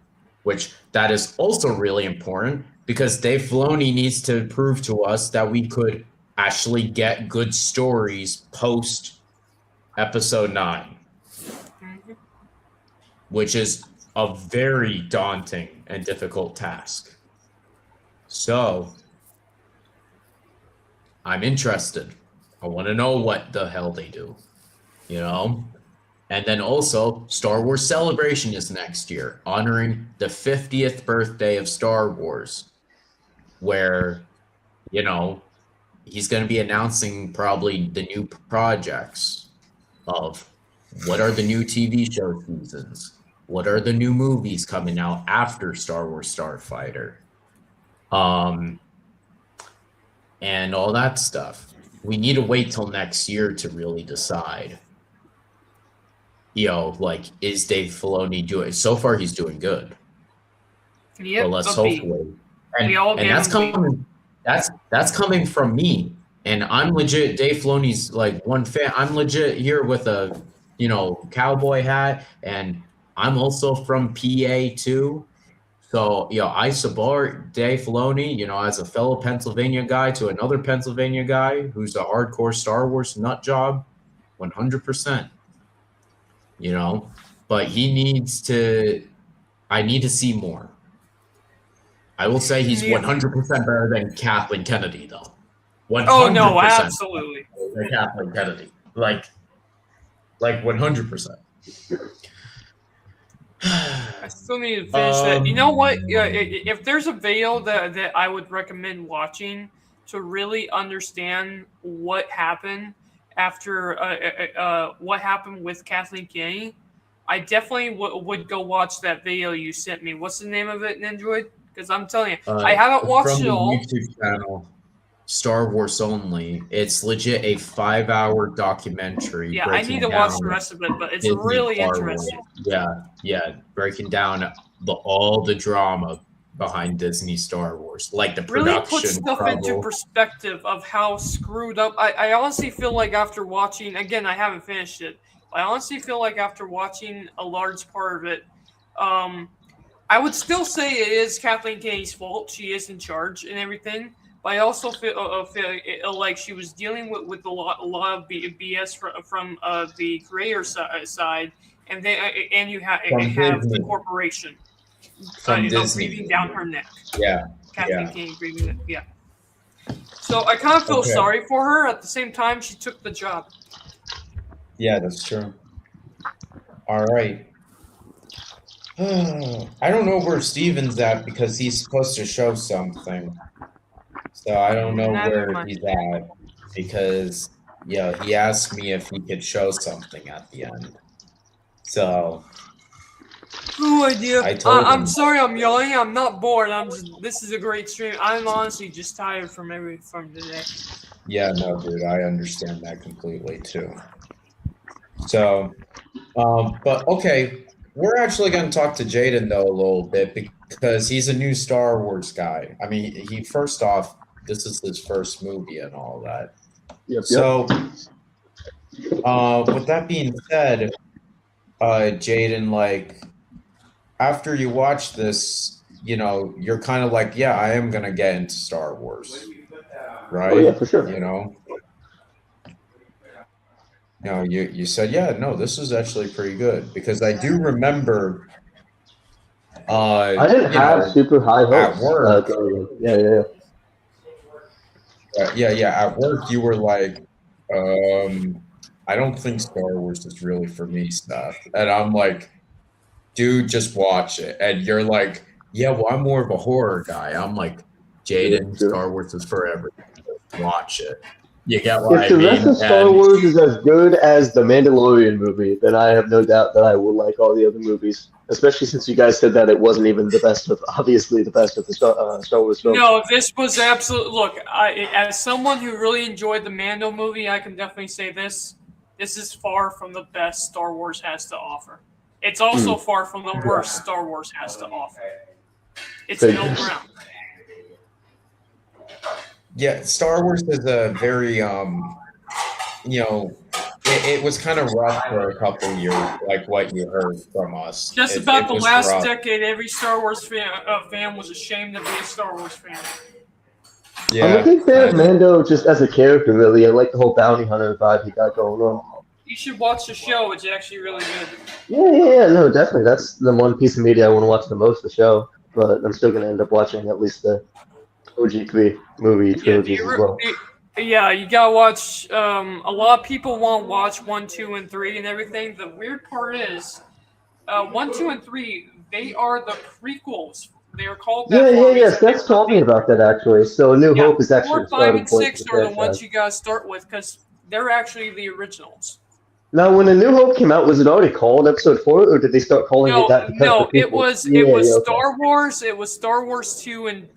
which that is also really important because Dave Filoni needs to prove to us that we could actually get good stories post Episode 9, which is a very daunting and difficult task. So, I'm interested. I want to know what the hell they do, you know? And then also, Star Wars Celebration is next year, honoring the 50th birthday of Star Wars, where, you know, he's going to be announcing probably the new projects of what are the new TV show seasons, what are the new movies coming out after Star Wars Starfighter, and all that stuff. We need to wait till next year to really decide. You know, like, is Dave Filoni doing? So far, he's doing good. Yep, But let's but we- hopefully. we all And that's give him- coming. That's coming from me, and I'm legit. Dave Filoni's like one fan. I'm legit here with a, you know, cowboy hat, and I'm also from PA too. So, you know, I support Dave Filoni, you know, as a fellow Pennsylvania guy to another Pennsylvania guy who's a hardcore Star Wars nut job, 100%. You know, but he needs to. I need to see more. I will say he's Yeah. 100% better than Kathleen Kennedy, though. 100% Oh no, absolutely. than Kathleen Kennedy. Like 100%. I still need to finish that. You know what? If there's a video that I would recommend watching to really understand what happened after what happened with Kathleen Kennedy, I definitely would go watch that video you sent me. What's the name of it, Ninjoid? Because I'm telling you, I haven't watched it all. From the YouTube channel, Star Wars Only. It's legit a 5-hour documentary. Yeah, I need to watch the rest of it, but it's Disney really Star Wars. interesting. Yeah, breaking down all the drama behind Disney Star Wars, like the Really production. put stuff into perspective of how screwed up. I honestly feel like after watching, again, I haven't finished it. I honestly feel like after watching a large part of it, I would still say it is Kathleen Kennedy's fault. She is in charge and everything. But I also feel like she was dealing with a lot of BS from the creator side, and you have the corporation breathing down her neck. Yeah, Kathleen Kennedy breathing it. Yeah. So I kind of feel sorry for her. At the same time, she took the job. Yeah, that's true. All right. I don't know where Steven's at because he's supposed to show something. So I don't know where he's at because, he asked me if he could show something at the end. So. No idea. I'm sorry I'm yelling. I'm not bored. This is a great stream. I'm honestly just tired from today. Yeah, no, dude, I understand that completely too. So, but okay, we're actually going to talk to Jaden though a little bit because he's a new Star Wars guy. I mean, first off, this is his first movie and all that. Yep. So, with that being said, Jaden, like, after you watch this, you're kind of like, yeah, I am going to get into Star Wars. Right? Oh, yeah, for sure. You said, yeah, no, this is actually pretty good because I do remember. I didn't have super high hopes. At work. Yeah. At work, you were like, I don't think Star Wars is really for me, Seth. And I'm like, dude, just watch it. And you're like, yeah, well, I'm more of a horror guy. I'm like, Jaden, Star Wars is for everyone. Watch it. You get what I mean? If the rest of Star Wars is as good as the Mandalorian movie, then I have no doubt that I will like all the other movies. Especially since you guys said that it wasn't even the best of the Star Wars films. No, this was absolute. Look, as someone who really enjoyed the Mando movie, I can definitely say this. This is far from the best Star Wars has to offer. It's also far from the worst Star Wars has to offer. It's middle ground. Yeah, Star Wars is a very, it was kind of rough for a couple years, like what you heard from us. Just about the last decade, every Star Wars fan was ashamed to be a Star Wars fan. Yeah, I'm a big fan of Mando just as a character, really. I like the whole bounty hunter vibe he got going on. You should watch the show. It's actually really good. Yeah, no, definitely. That's the one piece of media I want to watch the most, the show. But I'm still going to end up watching at least the OG3 movie trilogies as well. Yeah, you gotta watch. A lot of people won't watch 1, 2, and 3 and everything. The weird part is, 1, 2, and 3 they are the prequels. They are called that. Yeah. Seth told me about that actually. So New Hope is actually 4, 5, and 6 are the ones you gotta start with because they're actually the originals. Now, when A New Hope came out, was it already called Episode 4, or did they start calling it that? No, it was Star Wars. It was Star Wars 2 and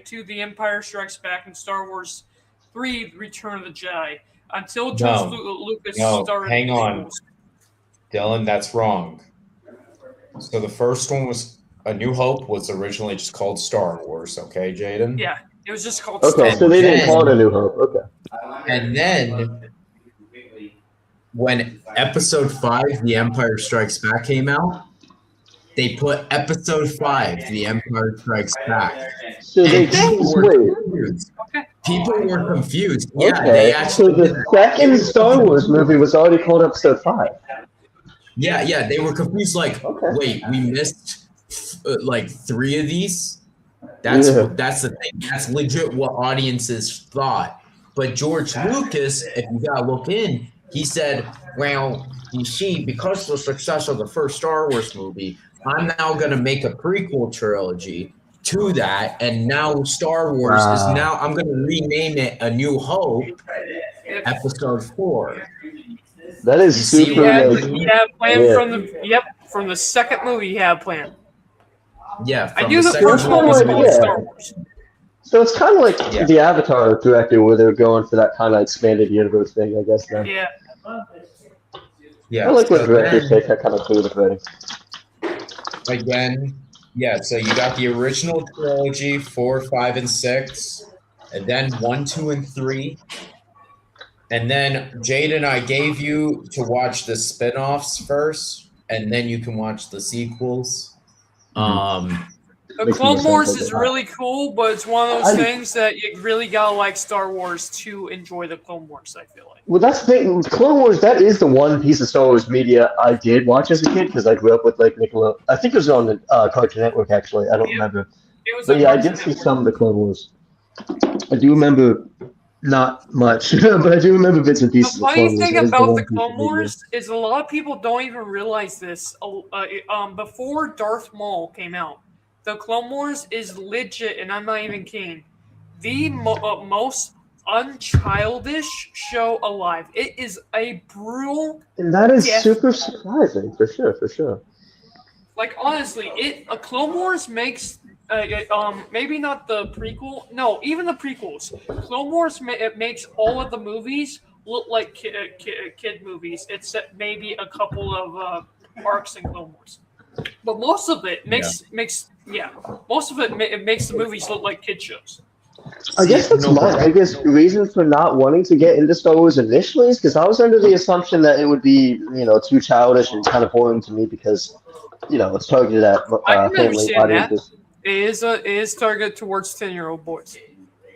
2, The Empire Strikes Back, and Star Wars 3, Return of the Jedi. Until George Lucas started. Hang on, Dylan, that's wrong. So the first one was A New Hope was originally just called Star Wars. Okay, Jaden. Yeah, it was just called. Star Wars. So they didn't call it A New Hope. Okay. And then, when Episode 5, The Empire Strikes Back came out, they put Episode 5, The Empire Strikes Back. So they People were confused. Okay. Yeah, they actually. So the second Star Wars movie was already called Episode 5. Yeah, they were confused. Like, wait, we missed like 3 of these. That's Yeah. that's the thing. That's legit what audiences thought. But George Lucas, if you gotta look in, he said, "Well, you see, because of the success of the first Star Wars movie, I'm now gonna make a prequel trilogy to that, and now Star Wars is Wow. now I'm gonna rename it A New Hope, Episode 4." That is You see super. what I Like, mean? He had planned Yeah. from the second movie he had planned. Yeah, I from knew the second first movie one was like, called yeah. Star Wars. So it's kind of like Yeah. the Avatar director, where they're going for that kind of expanded universe thing, I guess. Then Yeah. Yeah, I like when so directors then- take that kind of creative writing. again, yeah, so you got the original trilogy, 4, 5, and 6, and then 1, 2, and 3. And then Jaden, I gave you to watch the spin-offs first, and then you can watch the sequels. The Makes Clone more Wars sense, is doesn't it? really cool, but it's one of those I- things that you really gotta like Star Wars to enjoy the Clone Wars, I feel like. Well, that's the thing. Clone Wars, that is the one piece of Star Wars media I did watch as a kid because I grew up with like Nickelodeon. I think it was on the Cartoon Network actually. I don't Yep. remember. It was But a yeah, I Cartoon did see Network. some of the Clone Wars. I do remember not much, but I do remember bits and The pieces of funny Clone Wars. thing That is about one the piece of Clone media. Wars is a lot of people don't even realize this. Before Darth Maul came out, the Clone Wars is legit, and I'm not even kidding, the most unchildish show alive. It is a brutal, And that is Yes. super surprising, for sure, for sure. like honestly, Clone Wars makes maybe not the prequel, no, even the prequels. Clone Wars it makes all of the movies look like kid movies, except maybe a couple of arcs in Clone Wars. But most of it makes most of it makes the movies look like kid shows. I guess that's no, my biggest reason for not wanting to get into Star Wars initially is because I was under the assumption that it would be, too childish and kind of boring to me because, it's targeted at I can family understand that. audiences. It is targeted towards 10-year-old boys.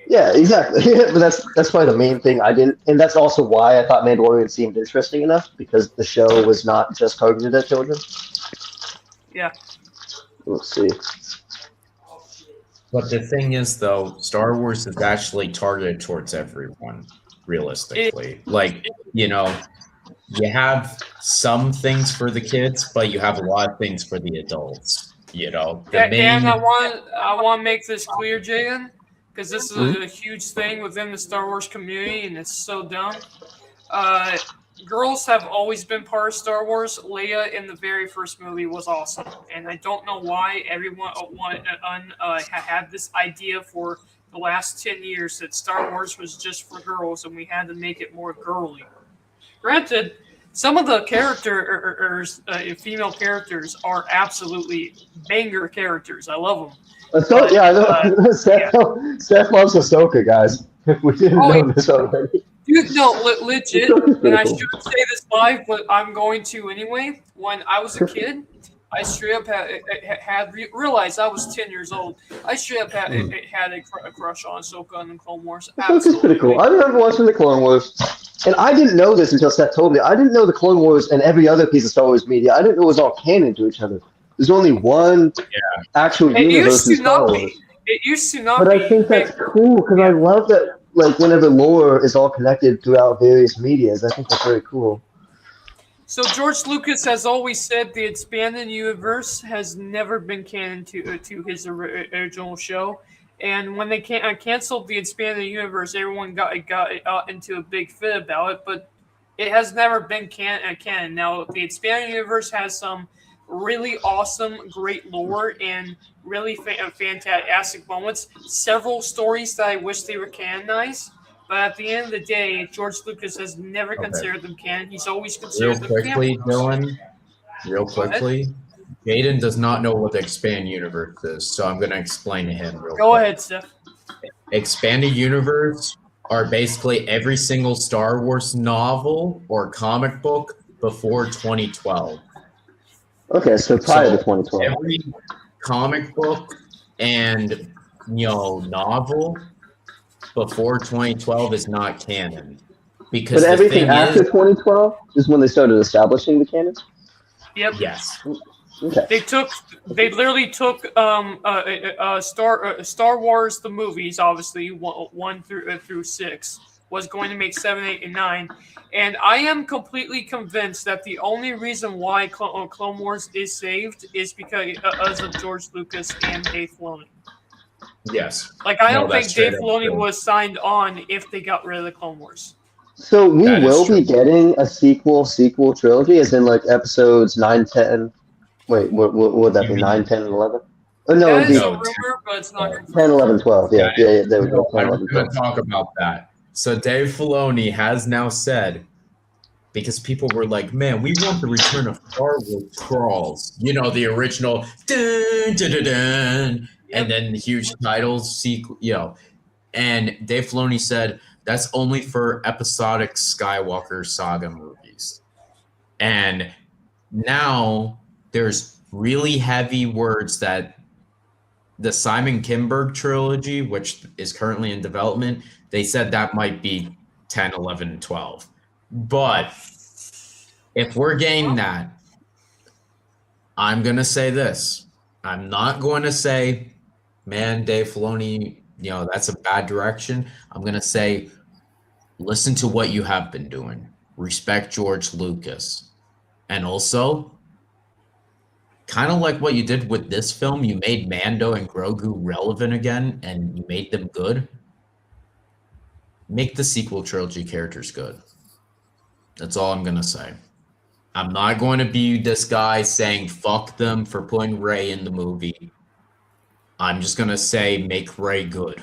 Yeah, exactly. But that's probably the main thing I didn't, and that's also why I thought Mandalorian seemed interesting enough because the show was not just targeted at children. Yeah. Let's see. But the thing is, though, Star Wars is actually targeted towards everyone, realistically. You have some things for the kids, but you have a lot of things for the adults. Dan, I want to make this clear, Jaden, because this is a huge thing within the Star Wars community, and it's so dumb. Girls have always been part of Star Wars. Leia in the very first movie was awesome, and I don't know why everyone had this idea for the last 10 years that Star Wars was just for girls, and we had to make it more girly. Granted, some of the female characters are absolutely banger characters. I love them. I know. Seth loves Ahsoka, guys. We didn't know this already. Dude, no, legit, and I shouldn't say this live, but I'm going to anyway. When I was a kid, I straight up had realized I was 10 years old. I straight up had a crush on Ahsoka in the Clone Wars. Ahsoka's pretty cool. I remember watching the Clone Wars, and I didn't know this until Seth told me. I didn't know the Clone Wars and every other piece of Star Wars media. I didn't know it was all canon to each other. There's only one actual universe in Star Wars. It used to not be. But I think that's cool because I love that. Like whenever lore is all connected throughout various medias, I think that's very cool. So George Lucas has always said the expanded universe has never been canon to his original show, and when they canceled the expanded universe, everyone got into a big fit about it. But it has never been canon. Now the expanded universe has some really awesome, great lore and really fantastic moments. Several stories that I wish they were canonized, but at the end of the day, George Lucas has never considered them canon. He's always considered them canon. Dylan. Real quickly, Jaden does not know what the expanded universe is, so I'm going to explain to him real quick. Go ahead, Steph. Expanded universe are basically every single Star Wars novel or comic book before 2012. Okay, so prior to 2012. Every comic book and novel before 2012 is not canon. Because But everything the thing after is, 2012 is when they started establishing the canon? Yep. yes. Okay. They literally took Star Wars the movies, obviously 1 through 6 was going to make 7, 8, and 9, and I am completely convinced that the only reason why Clone Wars is saved is because of George Lucas and Dave Filoni. Yes. Like I don't think straight Dave up Filoni true. was signed on if they got rid of the Clone Wars. So we That is will be true. getting a sequel trilogy, as in like episodes 9, 10. Wait, what would that be? 9, 10, and 11? Oh, no, That it'd is be a No, rumor, but it's not 10, confirmed. 11, 12. Yeah, there we go. No, 10, I was 11, going 12. to talk about that. So Dave Filoni has now said, because people were like, man, we want the return of Star Wars crawls. You know, the original dun, dun, dun, dun, and then the huge titles, and Dave Filoni said that's only for episodic Skywalker saga movies. And now there's really heavy words that the Simon Kinberg trilogy, which is currently in development, they said that might be 10, 11, and 12. But if we're getting that, I'm going to say this. I'm not going to say, man, Dave Filoni, that's a bad direction. I'm going to say, listen to what you have been doing. Respect George Lucas. And also, kind of like what you did with this film, you made Mando and Grogu relevant again, and you made them good. Make the sequel trilogy characters good. That's all I'm going to say. I'm not going to be this guy saying fuck them for putting Rey in the movie. I'm just going to say make Rey good.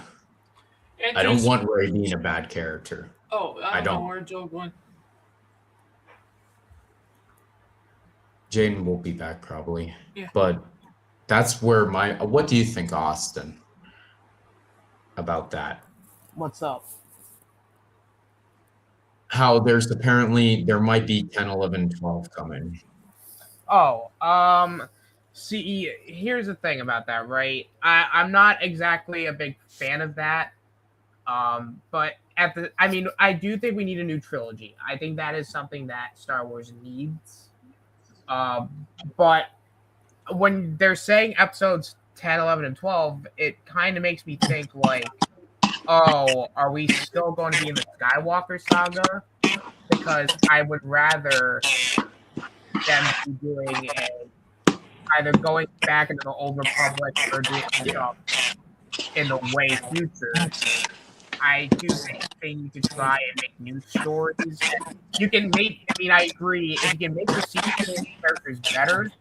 And I don't want Rey being a bad character. Oh, I don't know where Joe going. Jaden will be back probably. Yeah. But that's where what do you think, Austin, about that? What's up? How there might be 10, 11, 12 coming. Oh, see, here's the thing about that, right? I'm not exactly a big fan of that. But I do think we need a new trilogy. I think that is something that Star Wars needs. But when they're saying episodes 10, 11, and 12, it kind of makes me think like, oh, are we still going to be in the Skywalker saga? Because I would rather them be doing either going back into the Old Republic or doing stuff in the way future. I do think they need to try and make new stories. You can make, I agree, if you can make the sequel characters better,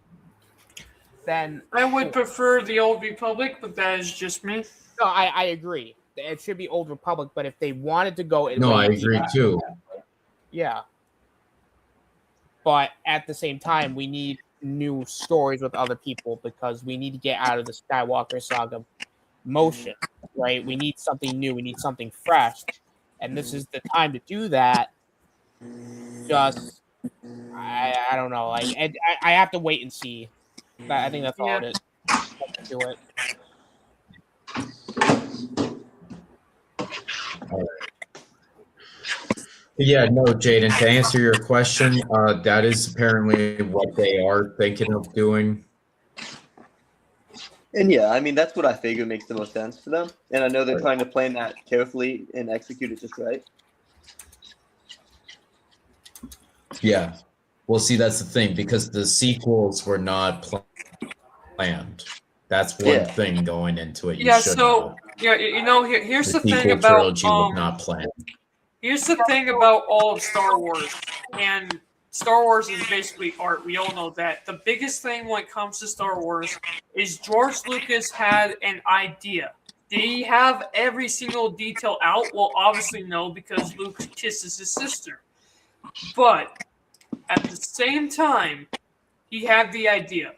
then... I would prefer the Old Republic, but that is just me. No, I agree. It should be Old Republic, but if they wanted to go... No, I agree too. Yeah. But at the same time, we need new stories with other people because we need to get out of the Skywalker saga motion, right? We need something new. We need something fresh. And this is the time to do that. Just, I don't know. Like, I have to wait and see. I think that's all it is. Do it. Yeah, no, Jaden, to answer your question, that is apparently what they are thinking of doing. And yeah, that's what I figure makes the most sense for them. And I know they're trying to plan that carefully and execute it just right. Yeah. Well, see, that's the thing, because the sequels were not planned. That's one thing going into it. Here's the thing about trilogy was not planned. Here's the thing about all of Star Wars, and Star Wars is basically art. We all know that. The biggest thing when it comes to Star Wars is George Lucas had an idea. Did he have every single detail out? Well, obviously no, because Luke kisses his sister. But at the same time, he had the idea.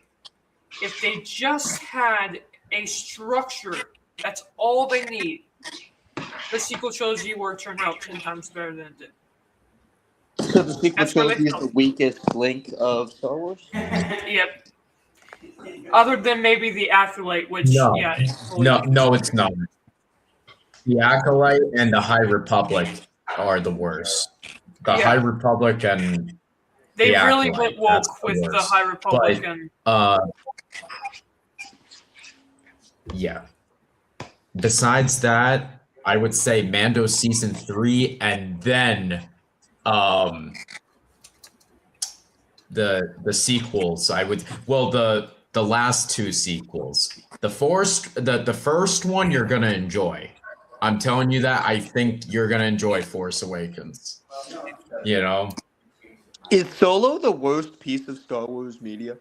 If they just had a structure, that's all they need. The sequel trilogy would turn out 10 times better than it did. So the sequel trilogy is the weakest link of Star Wars? Yep. Other than maybe the Acolyte, which No, it's not. The Acolyte and the High Republic are the worst. The High Republic and They The really Acolyte, went that's woke the with the worst. High Republican. Yeah. Besides that, I would say Mando season 3, and then the sequels. The last two sequels. The first one you're gonna enjoy. I'm telling you that. I think you're gonna enjoy Force Awakens. You know. Is Solo the worst piece of Star Wars media?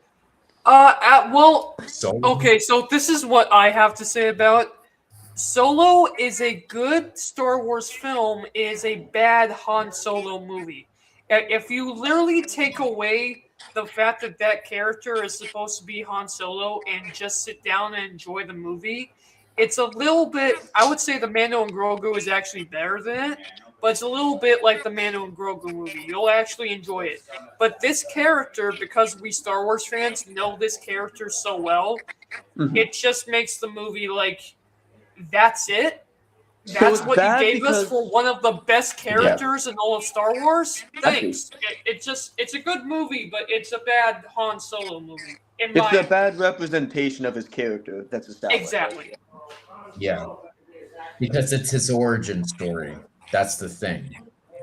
Well, So okay, so this is what I have to say about Solo is a good Star Wars film, is a bad Han Solo movie. If you literally take away the fact that that character is supposed to be Han Solo and just sit down and enjoy the movie, it's a little bit, I would say the Mando and Grogu is actually better than it, but it's a little bit like the Mando and Grogu movie. You'll actually enjoy it. But this character, because we Star Wars fans know this character so well, it just makes the movie like, that's it? That's it's what you bad gave us because- for one of the best characters in all of Star Wars? Thanks. It's a good movie, but it's a bad Han Solo movie. It's a bad representation of his character that's established. Exactly. yeah, because it's his origin story. That's the thing,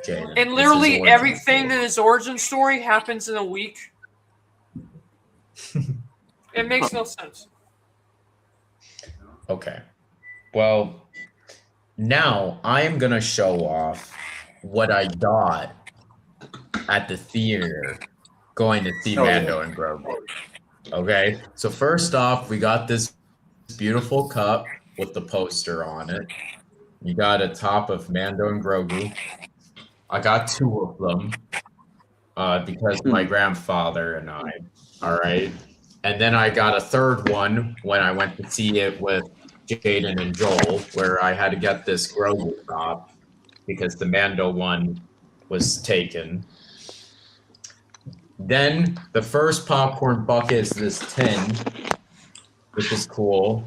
Jaden. And It's his literally origin everything story. in his origin story happens in a week. It makes no sense. Okay. Well, now I am going to show off what I got at the theater going to see Mando and Grogu. Okay. So first off, we got this beautiful cup with the poster on it. You got a top of Mando and Grogu. I got 2 of them because my grandfather and I. All right. And then I got a third one when I went to see it with Jaden and Joel, where I had to get this Grogu top because the Mando one was taken. Then the first popcorn bucket is this tin, which is cool.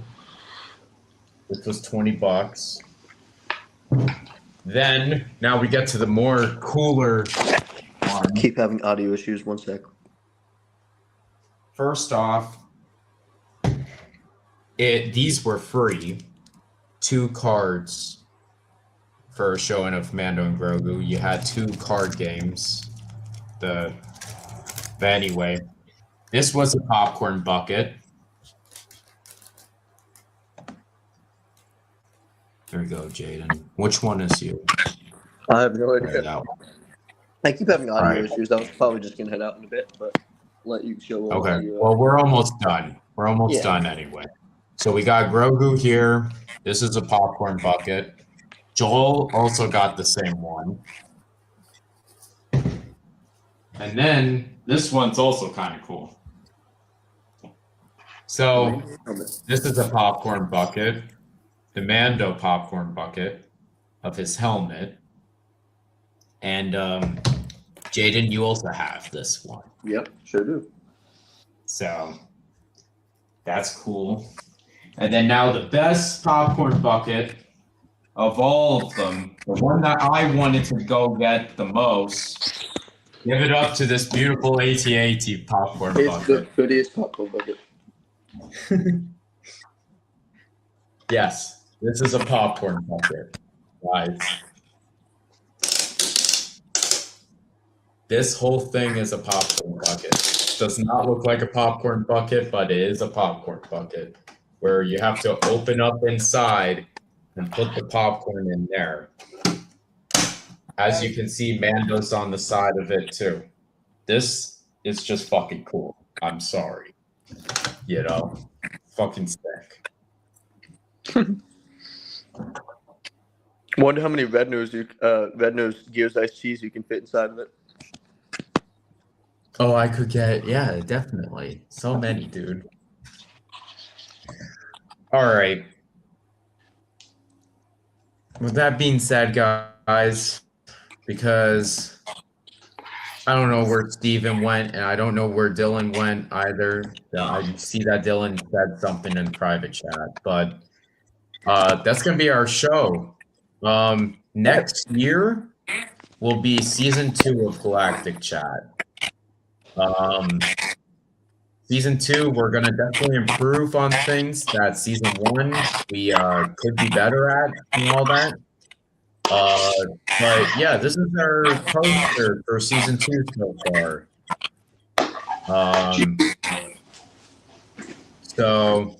This was $20. Then now we get to the more cooler one. Keep having audio issues. 1 sec. First off, these were free. 2 cards for a showing of Mando and Grogu. You had 2 card games. But anyway, this was a popcorn bucket. There we go, Jaden. Which one is you? I have no There, idea. that one. I keep having audio Alright. issues. I was probably just gonna head out in a bit, but let you show. Okay. Well, we're almost done. We're almost done anyway. So we got Grogu here. This is a popcorn bucket. Joel also got the same one. And then this one's also kind of cool. So this is a popcorn bucket, the Mando popcorn bucket of his helmet. And Jaden, you also have this one. Yep, sure do. So that's cool. And then now the best popcorn bucket of all of them, the one that I wanted to go get the most, give it up to this beautiful AT-AT popcorn It's bucket. the prettiest popcorn bucket. Yes, this is a popcorn bucket, guys. This whole thing is a popcorn bucket. Does not look like a popcorn bucket, but it is a popcorn bucket where you have to open up inside and put the popcorn in there. As you can see, Mando's on the side of it too. This is just fucking cool. I'm sorry. You know, fucking sick. Wonder how many red nose Gears Ice cheese you can fit inside of it. Oh, I could get, yeah, definitely. So many, dude. All right. With that being said, guys, because I don't know where Stephan went, and I don't know where Dylan went either. I see that Dylan said something in private chat, but that's going to be our show. Next year will be season 2 of Galactic Chat. Season 2, we're gonna definitely improve on things that Season 1 we could be better at and all that. But yeah, this is our poster for Season 2 so far. So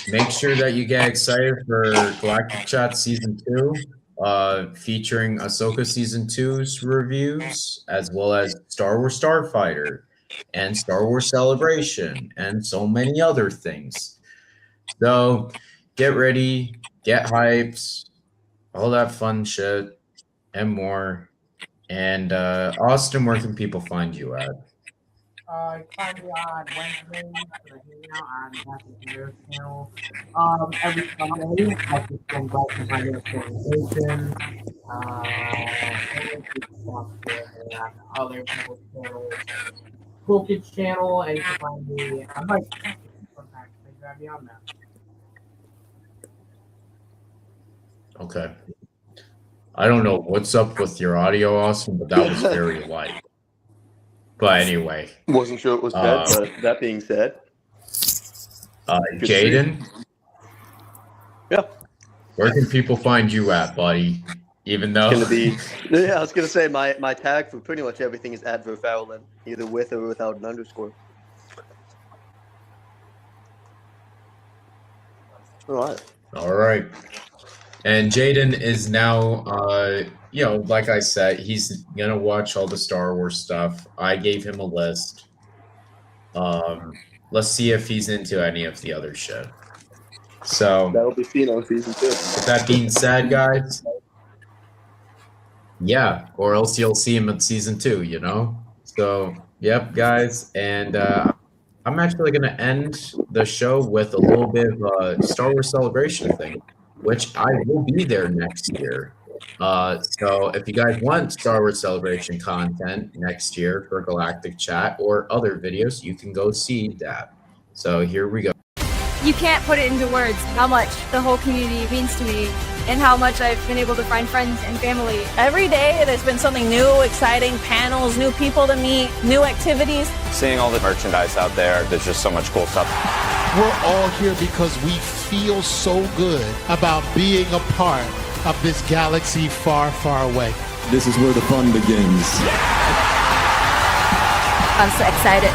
make sure that you get excited for Galactic Chat Season 2, featuring Ahsoka Season 2's reviews, as well as Star Wars Starfighter and Star Wars Celebration, and so many other things. So get ready, get hyped, all that fun shit, and more. And Austin, where can people find you at? You find me on Wednesdays, I hang out on Galactic channel. Every Sunday, I just come back to my organization. Other people's channels, Cool Kids channel, and you can find me on my sometimes. Thanks for having me on that. Okay. I don't know what's up with your audio, Austin, but that was very light. But anyway. Wasn't sure it was dead, but that being said. Jaden? Yeah. Where can people find you at, buddy? Even though... It's gonna be, yeah, I was going to say my tag for pretty much everything is at Verfaulen, either with or without an underscore. All right. And Jaden is now, like I said, he's going to watch all the Star Wars stuff. I gave him a list. Let's see if he's into any of the other shit. So that'll be seen on Season 2. With that being said, guys, yeah, or else you'll see him in Season 2, you know? So, yep, guys. And I'm actually going to end the show with a little bit of a Star Wars Celebration thing, which I will be there next year. So if you guys want Star Wars Celebration content next year for Galactic Chat or other videos, you can go see that. So here we go. You can't put it into words how much the whole community means to me and how much I've been able to find friends and family. Every day there's been something new, exciting, panels, new people to meet, new activities. Seeing all the merchandise out there, there's just so much cool stuff. We're all here because we feel so good about being a part of this galaxy far, far away. This is where the fun begins. I'm so excited.